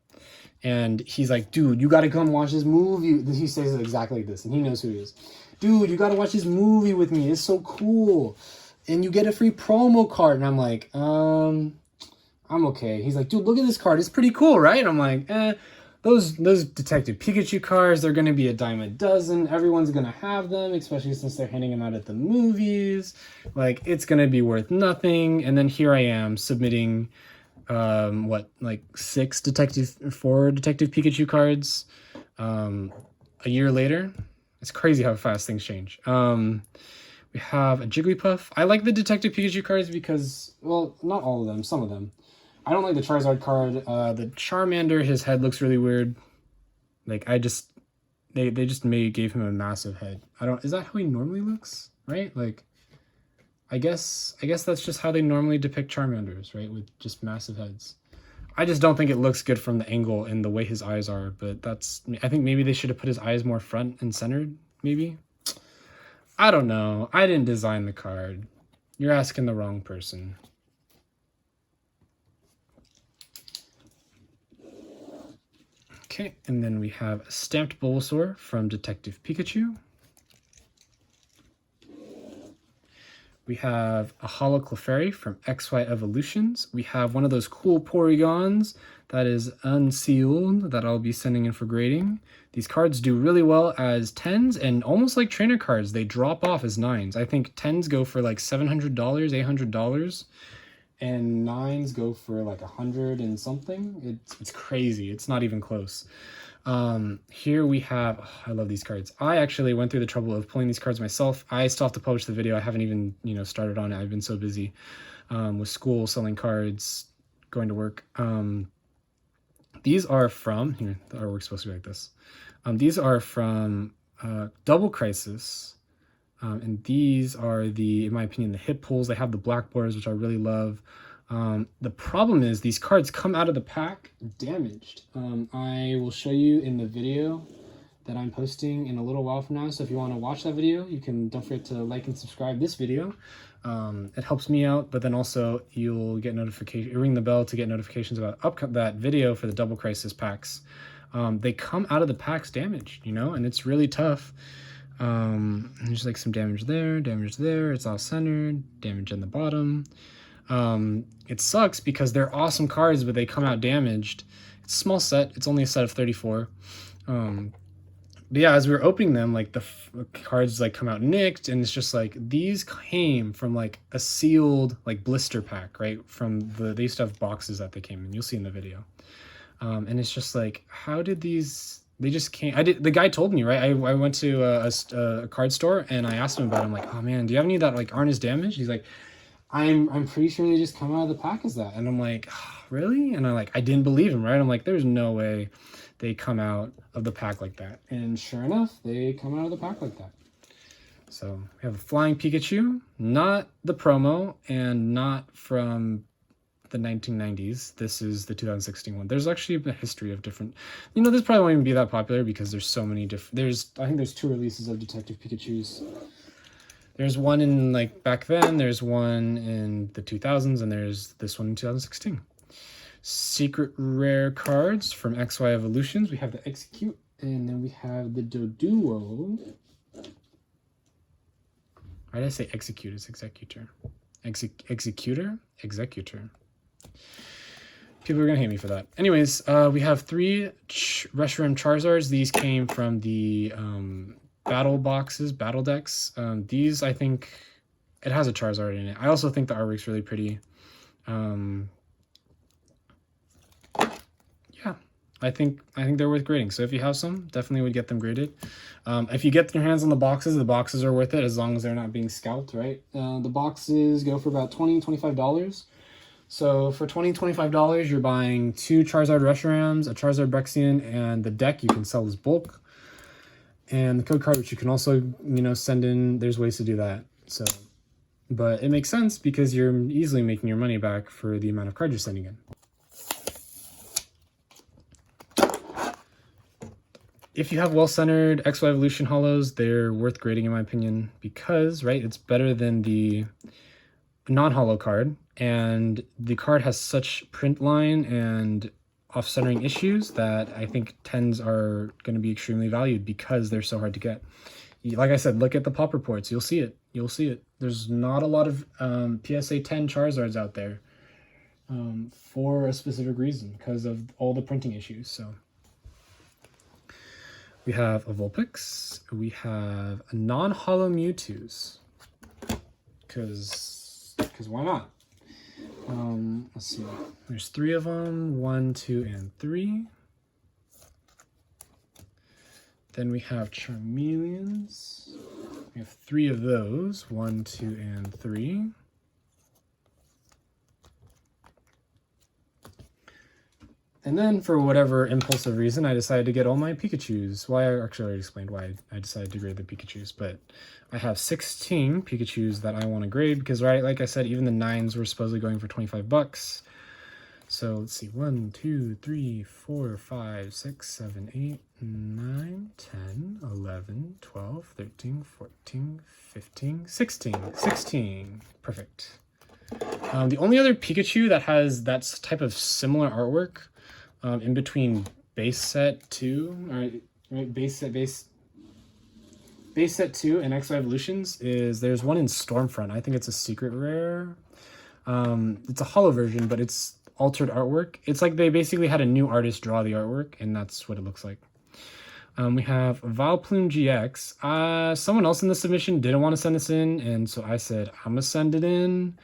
And he's like, dude, you gotta come watch this movie. He says it exactly like this, and he knows who he is. Dude, you gotta watch this movie with me. It's so cool. And you get a free promo card. And I'm like, I'm okay. He's like, dude, look at this card. It's pretty cool, right? And I'm like, those Detective Pikachu cards, they're gonna be a dime a dozen. Everyone's gonna have them, especially since they're handing them out at the movies. Like, it's gonna be worth nothing. And then here I am submitting like 4 Detective Pikachu cards a year later. It's crazy how fast things change. We have a Jigglypuff. I like the Detective Pikachu cards because, well, not all of them, some of them. I don't like the Charizard card. The Charmander, his head looks really weird. Like they just gave him a massive head. Is that how he normally looks, right? Like I guess that's just how they normally depict Charmanders, right? With just massive heads. I just don't think it looks good from the angle and the way his eyes are, but I think maybe they should have put his eyes more front and centered, maybe. I don't know. I didn't design the card. You're asking the wrong person. Okay, and then we have a stamped Bulbasaur from Detective Pikachu. We have a Holo Clefairy from XY Evolutions. We have one of those cool Porygons that is unsealed that I'll be sending in for grading. These cards do really well as 10s, and almost like trainer cards, they drop off as 9s. I think 10s go for like $700, $800, and 9s go for like 100 and something. It's crazy. It's not even close. Here we have, oh, I love these cards. I actually went through the trouble of pulling these cards myself. I still have to publish the video. I haven't even, started on it. I've been so busy with school, selling cards, going to work. These are from, here, the artwork's supposed to be like this. These are from Double Crisis. And these are in my opinion, the hit pulls. They have the black borders, which I really love. The problem is these cards come out of the pack damaged. I will show you in the video that I'm posting in a little while from now. So if you want to watch that video, don't forget to like and subscribe this video. It helps me out, but then also you'll get ring the bell to get notifications about that video for the Double Crisis packs. They come out of the packs damaged, and it's really tough. There's like some damage there, it's all centered, damage in the bottom. It sucks because they're awesome cards, but they come out damaged. It's a small set, it's only a set of 34. But yeah, as we were opening them, like the cards like come out nicked, and it's just like these came from like a sealed like blister pack, right? They used to have boxes that they came in. You'll see in the video. And it's just like, how did these? They just came. The guy told me, right? I went to a card store and I asked him about it. I'm like, oh man, do you have any that like aren't as damaged? He's like, I'm pretty sure they just come out of the pack as that. And I'm like, oh, really? And I didn't believe him, right? I'm like, there's no way they come out of the pack like that. And sure enough, they come out of the pack like that. So we have a Flying Pikachu, not the promo and not from the 1990s. This is the 2016 one. There's actually a history of different, this probably won't even be that popular because there's so many different, I think there's 2 releases of Detective Pikachus. There's one in like back then, there's one in the 2000s, and there's this one in 2016. Secret rare cards from XY Evolutions. We have the Execute, and then we have the Doduo. Why did I say Execute? It's Executor. Executor? Executor. People are going to hate me for that. Anyways, we have 3 Reshiram Charizards. These came from the battle boxes, battle decks. These, I think, it has a Charizard in it. I also think the artwork's really pretty. Yeah, I think they're worth grading. So if you have some, definitely would get them graded. If you get your hands on the boxes are worth it as long as they're not being scalped, right? The boxes go for about $20, $25. So for $20, $25, you're buying 2 Charizard Reshirams, a Charizard Brexian, and the deck you can sell as bulk. And the code card, which you can also, send in. There's ways to do that. So, but it makes sense because you're easily making your money back for the amount of cards you're sending in. If you have well-centered XY Evolution holos, they're worth grading in my opinion because, right, it's better than the non-holo card, and the card has such print line and off-centering issues that I think 10s are going to be extremely valued because they're so hard to get. Like I said, look at the pop reports. You'll see it. There's not a lot of PSA 10 Charizards out there for a specific reason because of all the printing issues. So we have a Vulpix. We have a non-holo Mewtwo's because why not? Let's see. There's 3 of them. 1, 2, and 3. Then we have Charmeleons. We have 3 of those. 1, 2, and 3. And then for whatever impulsive reason, I decided to get all my Pikachus. Well, I actually already explained why I decided to grade the Pikachus, but I have 16 Pikachus that I want to grade because, right, like I said, even the 9s were supposedly going for 25 bucks. So let's see, 1, 2, 3, 4, 5, 6, 7, 8, 9, 10, 11, 12, 13, 14, 15, 16. 16. Perfect. The only other Pikachu that has that type of similar artwork in between base set 2, right, base set 2 and XY Evolutions is there's one in Stormfront. I think it's a secret rare. It's a holo version, but it's altered artwork. It's like they basically had a new artist draw the artwork, and that's what it looks like. We have Vileplume GX. Someone else in the submission didn't want to send this in, and so I said, I'm going to send it in.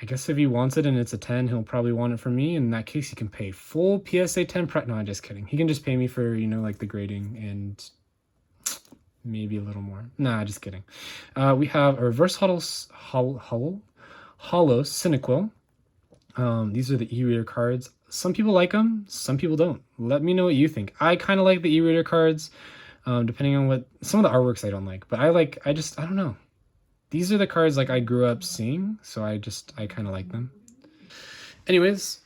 I guess if he wants it and it's a 10, he'll probably want it from me. In that case, he can pay full PSA 10 price. No, I'm just kidding. He can just pay me for, you know, like the grading and maybe a little more. Nah, just kidding. We have a reverse holo Cyniquil. These are the e-reader cards. Some people like them, some people don't. Let me know what you think. I kind of like the e-reader cards, depending on what some of the artworks I don't like, but I don't know. These are the cards like I grew up seeing, so I kind of like them. Anyways,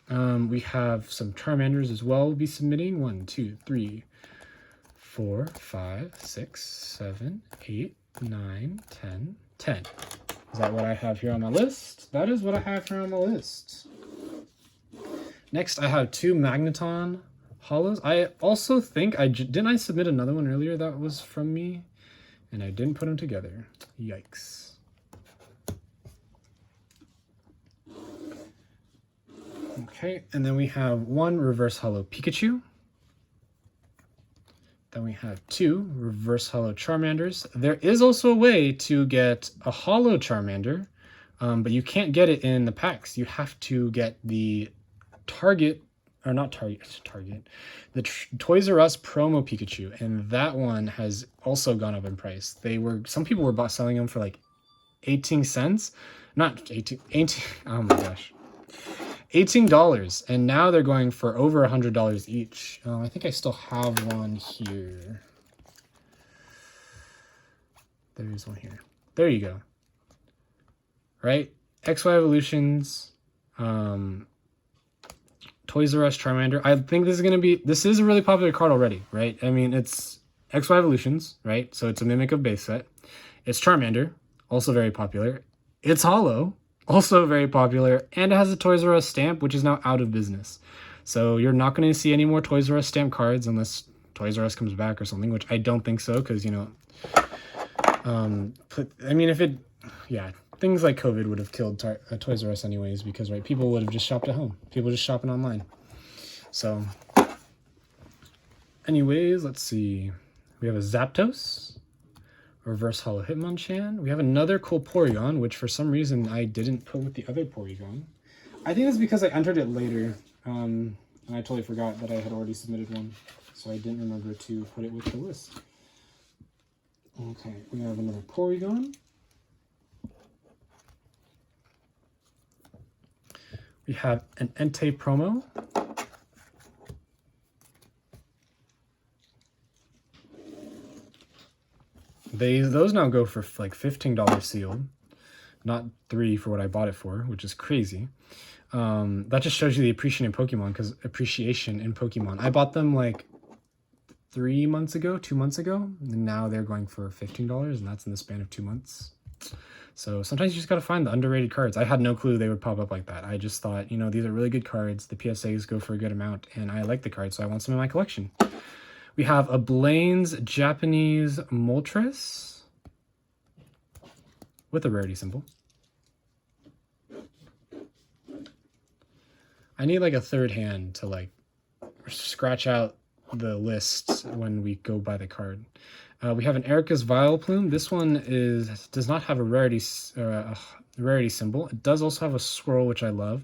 we have some Charmanders as well. We'll be submitting 1, 2, 3, 4, 5, 6, 7, 8, 9, 10, 10. Is that what I have here on my list? That is what I have here on my list. Next, I have 2 Magneton holos. I also think didn't I submit another one earlier that was from me, and I didn't put them together. Yikes. Okay, and then we have 1 reverse holo Pikachu. Then we have 2 reverse holo Charmanders. There is also a way to get a holo Charmander, but you can't get it in the packs. You have to get the Target, the Toys R Us promo Pikachu, and that one has also gone up in price. Some people were selling them for like 18 cents, not 18, oh my gosh, $18, and now they're going for over $100 each. I think I still have one here. There's one here. There you go. Right? XY Evolutions, Toys R Us Charmander. I think this is a really popular card already, right? I mean, it's XY Evolutions, right? So it's a mimic of base set. It's Charmander, also very popular. It's holo, also very popular, and it has a Toys R Us stamp, which is now out of business. So you're not going to see any more Toys R Us stamp cards unless Toys R Us comes back or something, which I don't think so, because, you know, things like COVID would have killed Toys R Us anyways, because, right, people would have just shopped at home. People just shopping online. So, anyways, let's see. We have a Zapdos, reverse holo Hitmonchan. We have another cool Porygon, which for some reason I didn't put with the other Porygon. I think it's because I entered it later, and I totally forgot that I had already submitted one, so I didn't remember to put it with the list. Okay, we have another Porygon. We have an Entei promo. Those now go for like $15 sealed, not $3 for what I bought it for, which is crazy. That just shows you the appreciation in Pokemon. I bought them like 2 months ago, and now they're going for $15, and that's in the span of 2 months. So sometimes you just gotta find the underrated cards. I had no clue they would pop up like that. I just thought, you know, these are really good cards. The PSAs go for a good amount, and I like the cards, so I want some in my collection. We have a Blaine's Japanese Moltres with a rarity symbol. I need like a third hand to like scratch out the list when we go by the card. We have an Erica's Vileplume. This one does not have a rarity symbol. It does also have a swirl, which I love,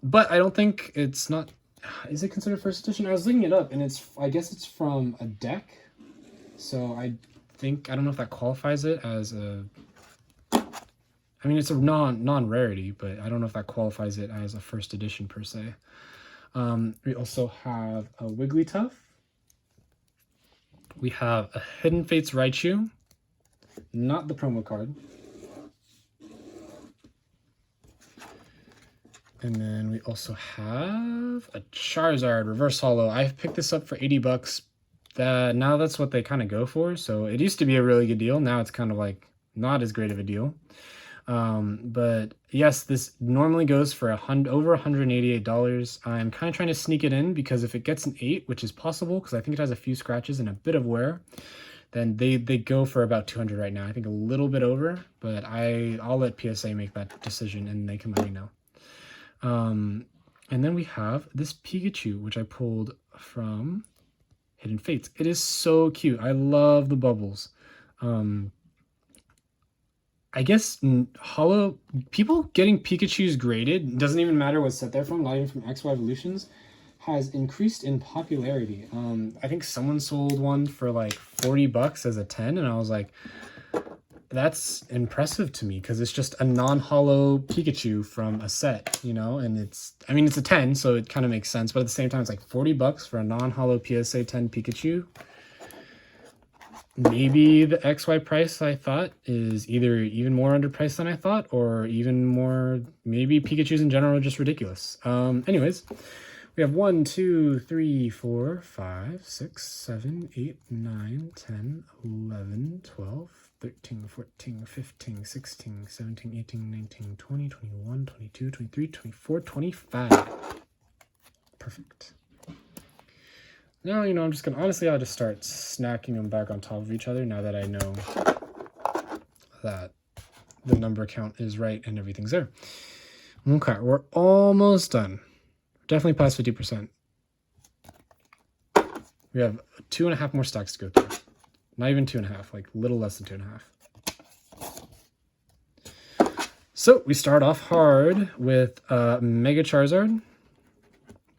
but I don't think it's not. Is it considered first edition? I was looking it up, and I guess it's from a deck. So I don't know if that qualifies it as a I mean, it's a non-rarity, but I don't know if that qualifies it as a first edition per se. We also have a Wigglytuff. We have a Hidden Fates Raichu, not the promo card. And then we also have a Charizard Reverse Holo. I picked this up for 80 bucks. Now that's what they kind of go for. So it used to be a really good deal. Now it's kind of like not as great of a deal. But yes, this normally goes for over $188. I'm kind of trying to sneak it in because if it gets an 8, which is possible because I think it has a few scratches and a bit of wear, then they go for about 200 right now. I think a little bit over, but I'll let PSA make that decision and they can let me know. And then we have this Pikachu, which I pulled from Hidden Fates. It is so cute. I love the bubbles. I guess holo people getting Pikachus graded, doesn't even matter what set they're from, not even from XY Evolutions, has increased in popularity. I think someone sold one for like 40 bucks as a 10, and I was like, that's impressive to me because it's just a non-holo Pikachu from a set, you know, and it's a 10, so it kind of makes sense, but at the same time, it's like 40 bucks for a non-holo PSA 10 Pikachu. Maybe the XY price I thought is either even more underpriced than I thought, or even more, maybe Pikachus in general are just ridiculous. Anyways, we have 1, 2, 3, 4, 5, 6, 7, 8, 9, 10, 11, 12, 13, 14, 15, 16, 17, 18, 19, 20, 21, 22, 23, 24, 25. Perfect. Now, you know, I'm just gonna, honestly, I'll just start snacking them back on top of each other now that I know that the number count is right and everything's there. Okay, we're almost done. Definitely past 50%. We have 2.5 more stacks to go through. Not even 2.5, like a little less than 2.5. So we start off hard with Mega Charizard.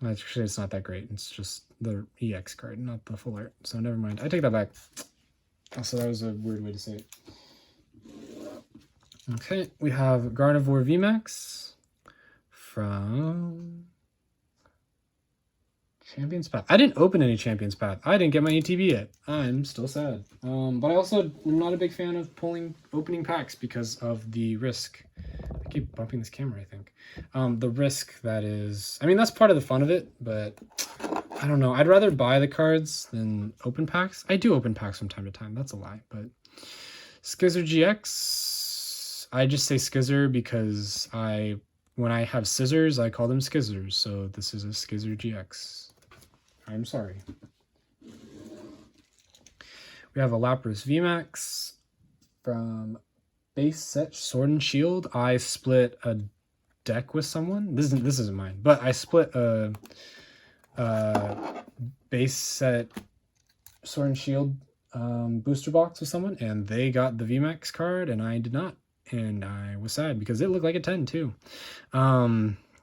Actually, it's not that great. It's just the EX card, not the full art. So never mind. I take that back. Also, that was a weird way to say it. Okay, we have Gardevoir VMAX from Champion's Path. I didn't open any Champion's Path. I didn't get my ATV yet. I'm still sad. But I also am not a big fan of opening packs because of the risk. I keep bumping this camera, I think. The risk that is... I mean, that's part of the fun of it, but I don't know. I'd rather buy the cards than open packs. I do open packs from time to time. That's a lie, but... Skizzer GX. I just say Skizzer because when I have scissors, I call them Skizzers. So this is a Skizzer GX. I'm sorry. We have a Lapras VMAX from base set Sword and Shield. I split a deck with someone. This isn't mine, but I split a base set Sword and Shield booster box with someone, and they got the VMAX card, and I did not. And I was sad because it looked like a 10 too.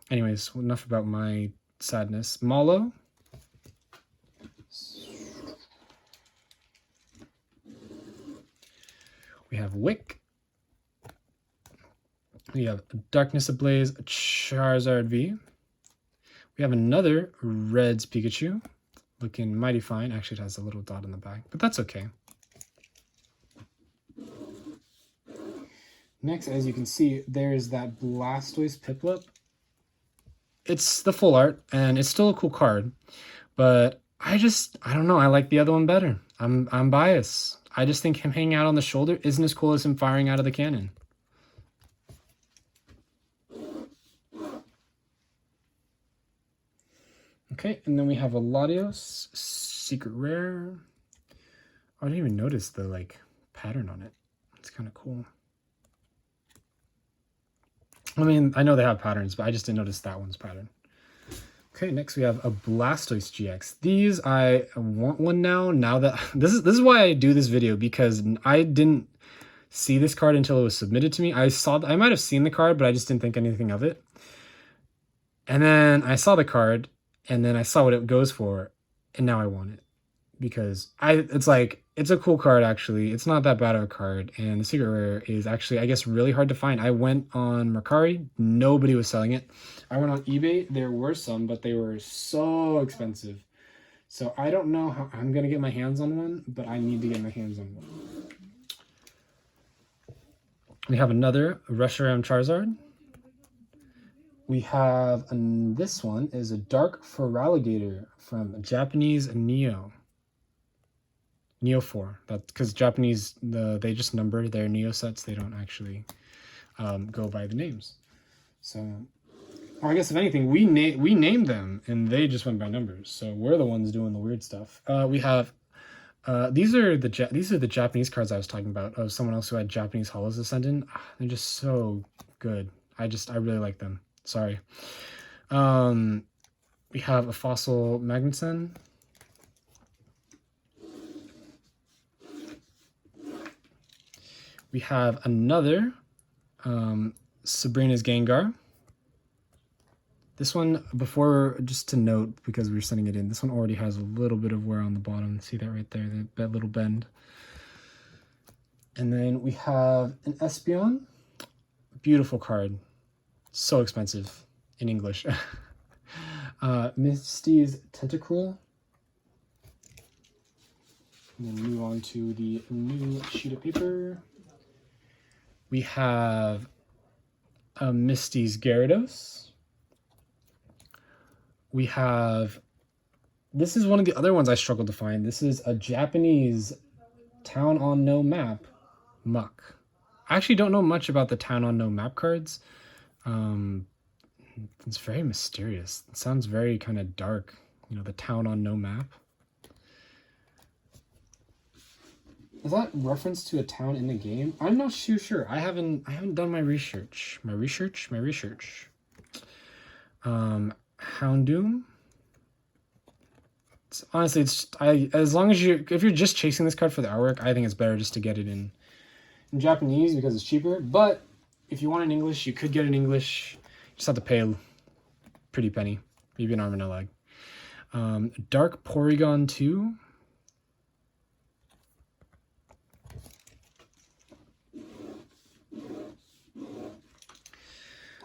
Anyways, enough about my sadness. Malo. We have Wick. We have Darkness Ablaze Charizard V. We have another Reds Pikachu. Looking mighty fine. Actually, it has a little dot on the back, but that's okay. Next, as you can see, there's that Blastoise Piplup. It's the full art, and it's still a cool card, but I don't know. I like the other one better. I'm biased. I just think him hanging out on the shoulder isn't as cool as him firing out of the cannon. Okay, and then we have a Latios Secret Rare. I didn't even notice the like pattern on it. It's kind of cool. I mean, I know they have patterns, but I just didn't notice that one's pattern. Okay, next we have a Blastoise GX. These, I want one now that... This is why I do this video, because I didn't see this card until it was submitted to me. I might have seen the card, but I just didn't think anything of it. And then I saw the card, and then I saw what it goes for, and now I want it. because it's a cool card actually. It's not that bad of a card, and the secret rare is actually, I guess, really hard to find. I went on Mercari, nobody was selling it. I went on eBay, there were some, but they were so expensive. So I don't know how I'm gonna get my hands on one, but I need to get my hands on one. We have another Reshiram Charizard. We have, this one is a Dark Feraligatr from Japanese Neo 4. That's because Japanese, they just number their Neo sets. They don't actually go by the names. So, or I guess if anything, we named them and they just went by numbers. So we're the ones doing the weird stuff. We have these are the Japanese cards I was talking about, of someone else who had Japanese Hollows Ascendant. They're just so good. I really like them. Sorry. We have a Fossil Magnuson. We have another Sabrina's Gengar. This one, before, just to note, because we were sending it in, this one already has a little bit of wear on the bottom. See that right there, that little bend. And then we have an Espeon. Beautiful card. So expensive in English. Misty's Tentacruel. And then move on to the new sheet of paper. We have a Misty's Gyarados. We have, this is one of the other ones I struggled to find. This is a Japanese Town on No Map Muck. I actually don't know much about the Town on No Map cards. It's very mysterious. It sounds very kind of dark, you know, the Town on No Map. Is that reference to a town in the game? I'm not too sure. I haven't done my research. Houndoom. Honestly, as long as if you're just chasing this card for the artwork, I think it's better just to get it in Japanese because it's cheaper. But if you want it in English, you could get it in English. You just have to pay a pretty penny, maybe an arm and a leg. Dark Porygon 2.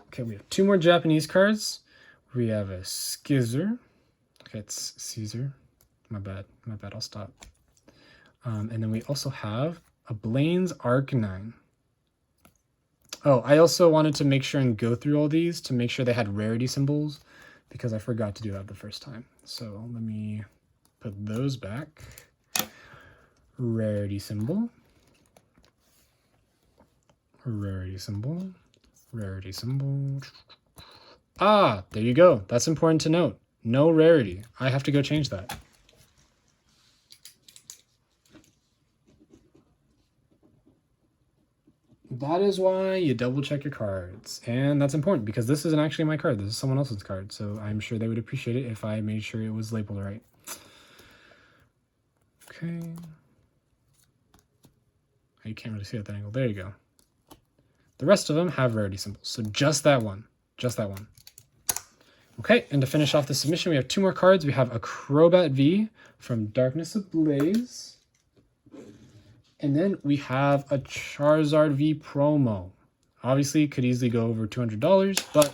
Okay, we have two more Japanese cards. We have a Skizzer. Okay, it's Caesar. My bad, I'll stop. And then we also have a Blaine's Arcanine. Oh, I also wanted to make sure and go through all these to make sure they had rarity symbols because I forgot to do that the first time. So let me put those back. Rarity symbol. Rarity symbol. Rarity symbol. Ah, there you go. That's important to note. No rarity. I have to go change that. That is why you double check your cards. And that's important because this isn't actually my card. This is someone else's card. So I'm sure they would appreciate it if I made sure it was labeled right. Okay. You can't really see at that angle. There you go. The rest of them have rarity symbols. So just that one. Just that one. Okay, and to finish off the submission, we have two more cards. We have a Crobat V from Darkness Ablaze. And then we have a Charizard V promo. Obviously, could easily go over $200, but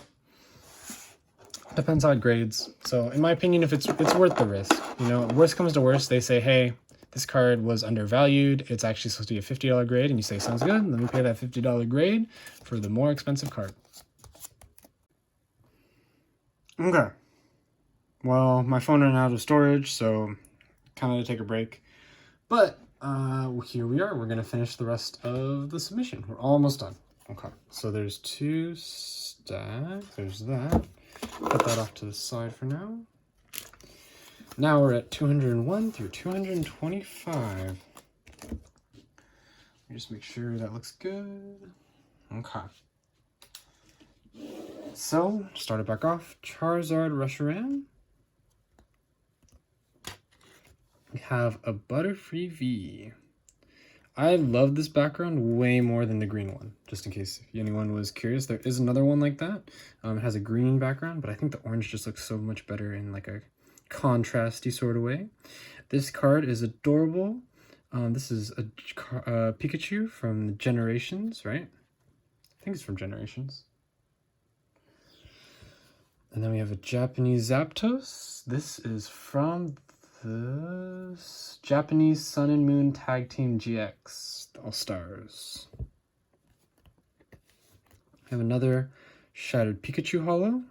depends how it grades. So in my opinion, if it's worth the risk. You know, worst comes to worst, they say, hey, this card was undervalued. It's actually supposed to be a $50 grade. And you say, sounds good. Let me pay that $50 grade for the more expensive card. Okay. Well, my phone ran out of storage, so kind of to take a break. But here we are. We're going to finish the rest of the submission. We're almost done. Okay. So there's two stacks. There's that. Put that off to the side for now. Now we're at 201 through 225. Let me just make sure that looks good. Okay. So, start it back off. Charizard Reshiram. We have a Butterfree V. I love this background way more than the green one, just in case anyone was curious. There is another one like that. It has a green background, but I think the orange just looks so much better in like a contrasty sort of way. This card is adorable. This is a Pikachu from the Generations, right? I think it's from Generations. And then we have a Japanese Zapdos. This is from the Japanese Sun and Moon Tag Team GX All-Stars. I have another Shattered Pikachu Holo.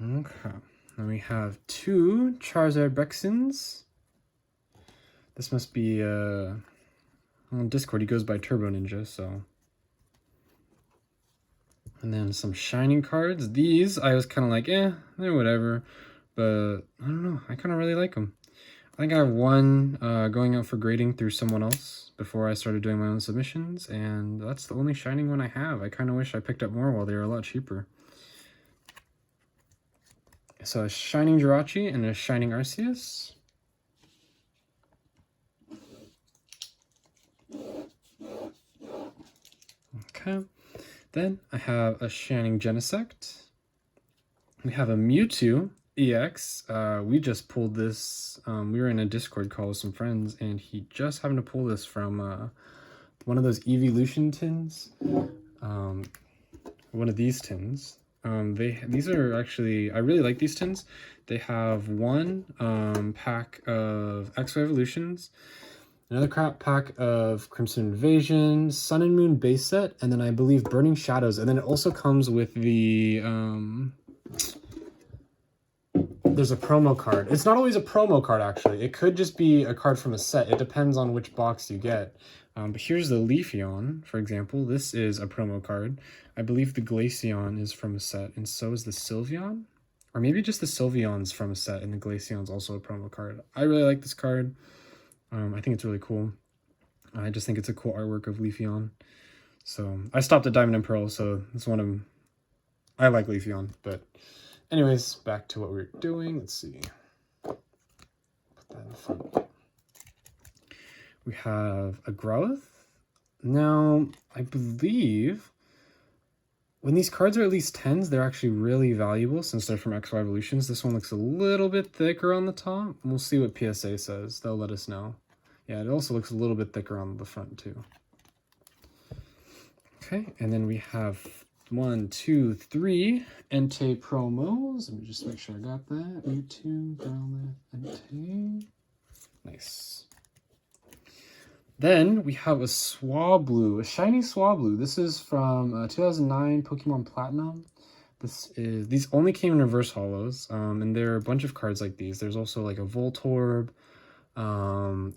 Okay. Then we have two Charizard Brexins. This must be on Discord he goes by Turbo Ninja, so. And then some Shining cards. These I was kind of like, they're whatever, but I don't know, I kind of really like them. I think I have one going out for grading through someone else before I started doing my own submissions, and that's the only Shining one I have. I kind of wish I picked up more while they were a lot cheaper. So a Shining Jirachi and a Shining Arceus. Okay. Then I have a Shining Genesect. We have a Mewtwo EX. We just pulled this. We were in a Discord call with some friends, and he just happened to pull this from one of those Evolution tins. One of these tins. These are actually, I really like these tins. They have one pack of X-Ray Evolutions, another pack of Crimson Invasion, Sun and Moon base set, and then I believe Burning Shadows. And then it also comes with the, there's a promo card. It's not always a promo card, actually. It could just be a card from a set. It depends on which box you get. But here's the Leafeon, for example. This is a promo card. I believe the Glaceon is from a set, and so is the Sylveon. Or maybe just the Sylveon's from a set, and the Glaceon's also a promo card. I really like this card. I think it's really cool. I just think it's a cool artwork of Leafeon. So I stopped at Diamond and Pearl, so it's one of... I like Leafeon, but anyways, back to what we were doing. Let's see. Put that in front. We have a Growlithe. Now, I believe when these cards are at least 10s, they're actually really valuable since they're from XY Evolutions. This one looks a little bit thicker on the top. We'll see what PSA says. They'll let us know. Yeah, it also looks a little bit thicker on the front too. Okay, and then we have 1, 2, 3 Entei promos. Let me just make sure I got that. Mewtwo, Growlithe, Entei. Nice. Then we have a Swablu, a shiny Swablu. This is from 2009 Pokemon Platinum. These only came in reverse holos, and there are a bunch of cards like these. There's also like a Voltorb, a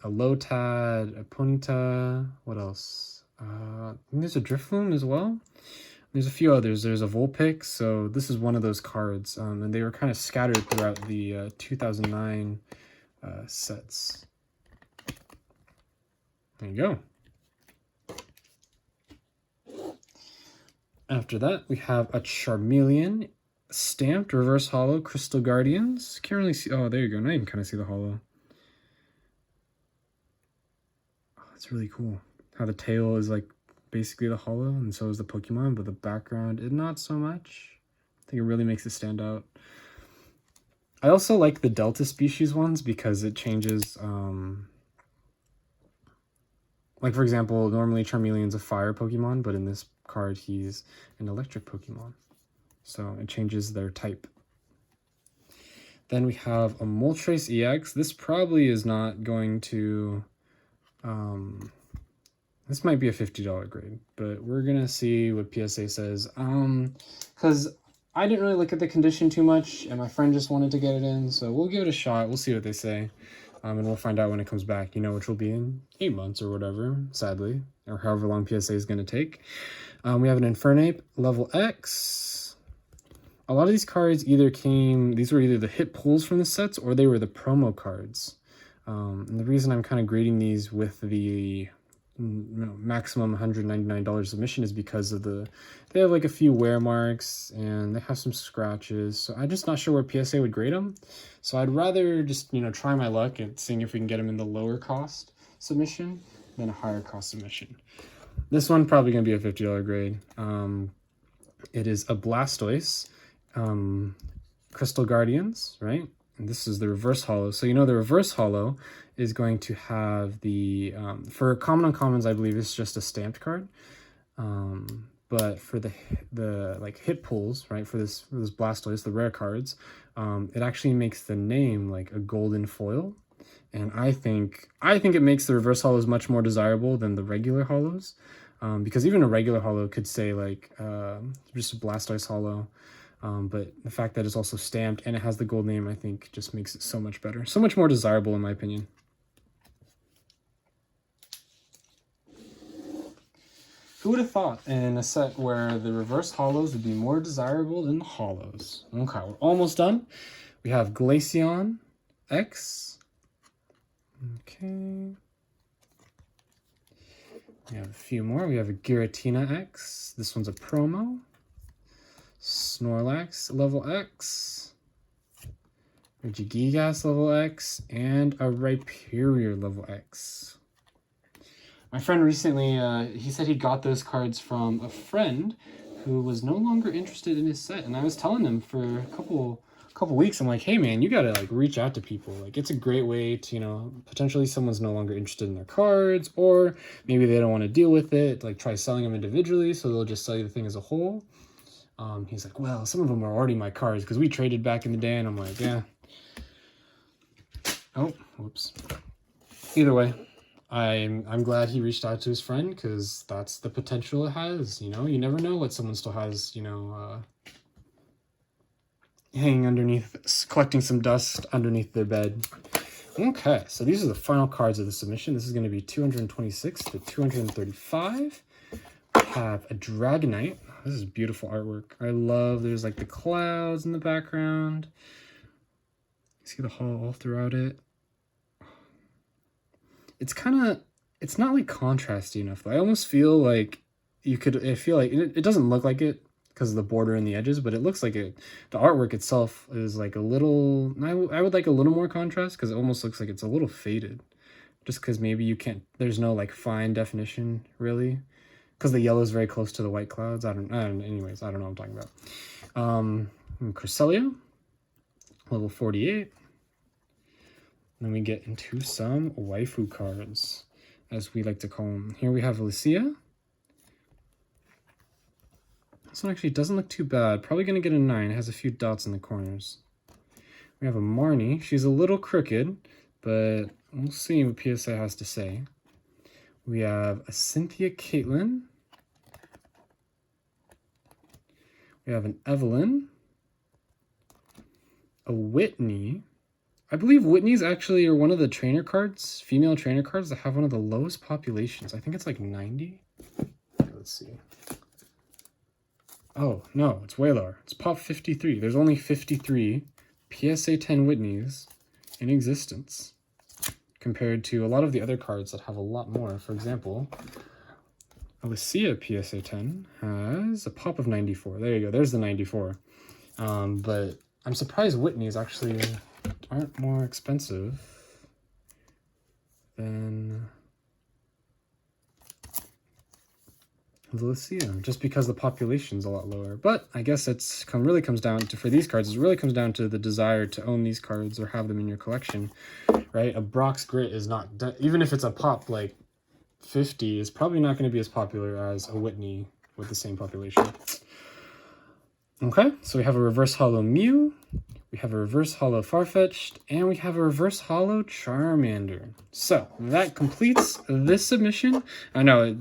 Lotad, a Ponyta. What else? I think there's a Drifloon as well. There's a few others. There's a Vulpix. So this is one of those cards, and they were kind of scattered throughout the 2009 sets. There you go. After that, we have a Charmeleon stamped reverse holo Crystal Guardians. Can't really see. Oh, there you go. Now you can kind of see the holo. Oh, that's really cool. How the tail is like basically the holo, and so is the Pokemon, but the background is not so much. I think it really makes it stand out. I also like the Delta species ones because it changes. Like, for example, normally Charmeleon's a fire Pokemon, but in this card, he's an electric Pokemon. So it changes their type. Then we have a Moltres EX. This probably is not going to... this might be a $50 grade, but we're going to see what PSA says. Because I didn't really look at the condition too much, and my friend just wanted to get it in, so we'll give it a shot. We'll see what they say. And we'll find out when it comes back, which will be in 8 months or whatever, sadly, or however long PSA is going to take. We have an Infernape level X. A lot of these cards these were either the hit pulls from the sets or they were the promo cards. And the reason I'm kind of grading these with the maximum $199 submission is because of they have like a few wear marks and they have some scratches. So I'm just not sure where PSA would grade them. So I'd rather just, try my luck at seeing if we can get them in the lower cost submission than a higher cost submission. This one probably going to be a $50 grade. It is a Blastoise. Crystal Guardians, right? And this is the reverse holo. So you know the reverse holo is going to have the for common uncommons, I believe it's just a stamped card. But for the like hit pulls, right, for this Blastoise, the rare cards, it actually makes the name like a golden foil. And I think it makes the reverse holos much more desirable than the regular holos. Because even a regular holo could say like just a Blastoise holo. But the fact that it's also stamped and it has the gold name, I think just makes it so much better. So much more desirable in my opinion. Who would have thought in a set where the reverse holos would be more desirable than the holos? Okay, we're almost done. We have Glaceon X. Okay. We have a few more. We have a Giratina X. This one's a promo. Snorlax level X. Regigigas level X. And a Rhyperior level X. My friend recently, he said he got those cards from a friend who was no longer interested in his set. And I was telling him for a couple weeks, I'm like, hey man, you gotta like reach out to people. Like it's a great way to, you know, potentially someone's no longer interested in their cards, or maybe they don't want to deal with it. Like try selling them individually, so they'll just sell you the thing as a whole. He's like, well, some of them are already my cards because we traded back in the day. And I'm like, yeah. Oh, whoops. Either way, I'm glad he reached out to his friend because that's the potential it has. You know, you never know what someone still has, you know, hanging underneath, collecting some dust underneath their bed. Okay, so these are the final cards of the submission. This is going to be 226 to 235. We have a Dragonite. This is beautiful artwork. I love, there's like the clouds in the background. You see the holo all throughout it. It's kind of, it's not like contrasty enough though. I almost feel like you could, I feel like it doesn't look like it because of the border and the edges, but it looks like it. The artwork itself is like a little, I would like a little more contrast because it almost looks like it's a little faded. Just because maybe you can't, there's no like fine definition really. Because the yellow is very close to the white clouds. Anyways, I don't know what I'm talking about. Cresselia, level 48. Then we get into some waifu cards, as we like to call them. Here we have Lucia. This one actually doesn't look too bad. Probably going to get a 9. It has a few dots in the corners. We have a Marnie. She's a little crooked, but we'll see what PSA has to say. We have a Cynthia Caitlin. We have an Evelyn. A Whitney. I believe Whitney's actually are one of the trainer cards, female trainer cards that have one of the lowest populations. I think it's like 90. Let's see. Oh, no, it's way lower. It's pop 53. There's only 53 PSA 10 Whitneys in existence, compared to a lot of the other cards that have a lot more. For example, Alicia PSA 10 has a pop of 94. There you go. There's the 94. But I'm surprised Whitney's actually aren't more expensive than Alicia, just because the population's a lot lower. But I guess it's really comes down to, for these cards, it really comes down to the desire to own these cards or have them in your collection. Right, a Brock's Grit is not, even if it's a pop like 50, is probably not going to be as popular as a Whitney with the same population. Okay, so we have a reverse holo Mew, we have a reverse holo Farfetch'd, and we have a reverse holo Charmander. So that completes this submission. I know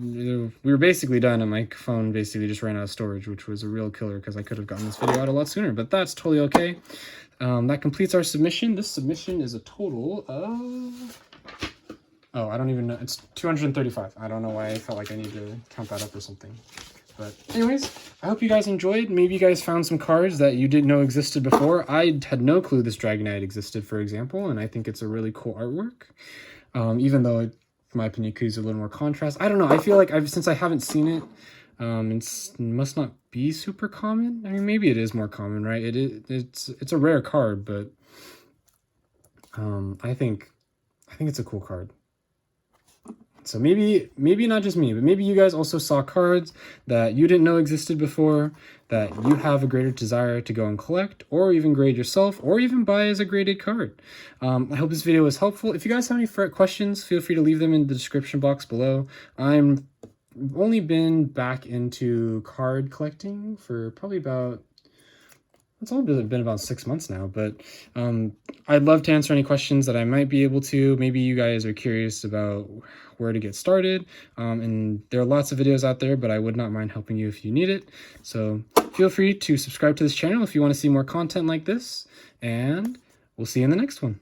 we were basically done, and my phone basically just ran out of storage, which was a real killer because I could have gotten this video out a lot sooner, but that's totally okay. That completes our submission. This submission is a total of, oh, I don't even know. It's 235. I don't know why I felt like I need to count that up or something. But anyways, I hope you guys enjoyed. Maybe you guys found some cards that you didn't know existed before. I had no clue this Dragonite existed, for example, and I think it's a really cool artwork. Even though, in my opinion, it could use a little more contrast. I don't know. I feel like since I haven't seen it, it must not be super common. I mean, maybe it is more common, right? It's a rare card, but I think it's a cool card. So maybe not just me, but maybe you guys also saw cards that you didn't know existed before that you have a greater desire to go and collect, or even grade yourself, or even buy as a graded card. I hope this video was helpful. If you guys have any questions, feel free to leave them in the description box below. I'm only been back into card collecting for probably about, it's only been about 6 months now, but I'd love to answer any questions that I might be able to. Maybe you guys are curious about where to get started, and there are lots of videos out there, but I would not mind helping you if you need it. So feel free to subscribe to this channel if you want to see more content like this, and we'll see you in the next one.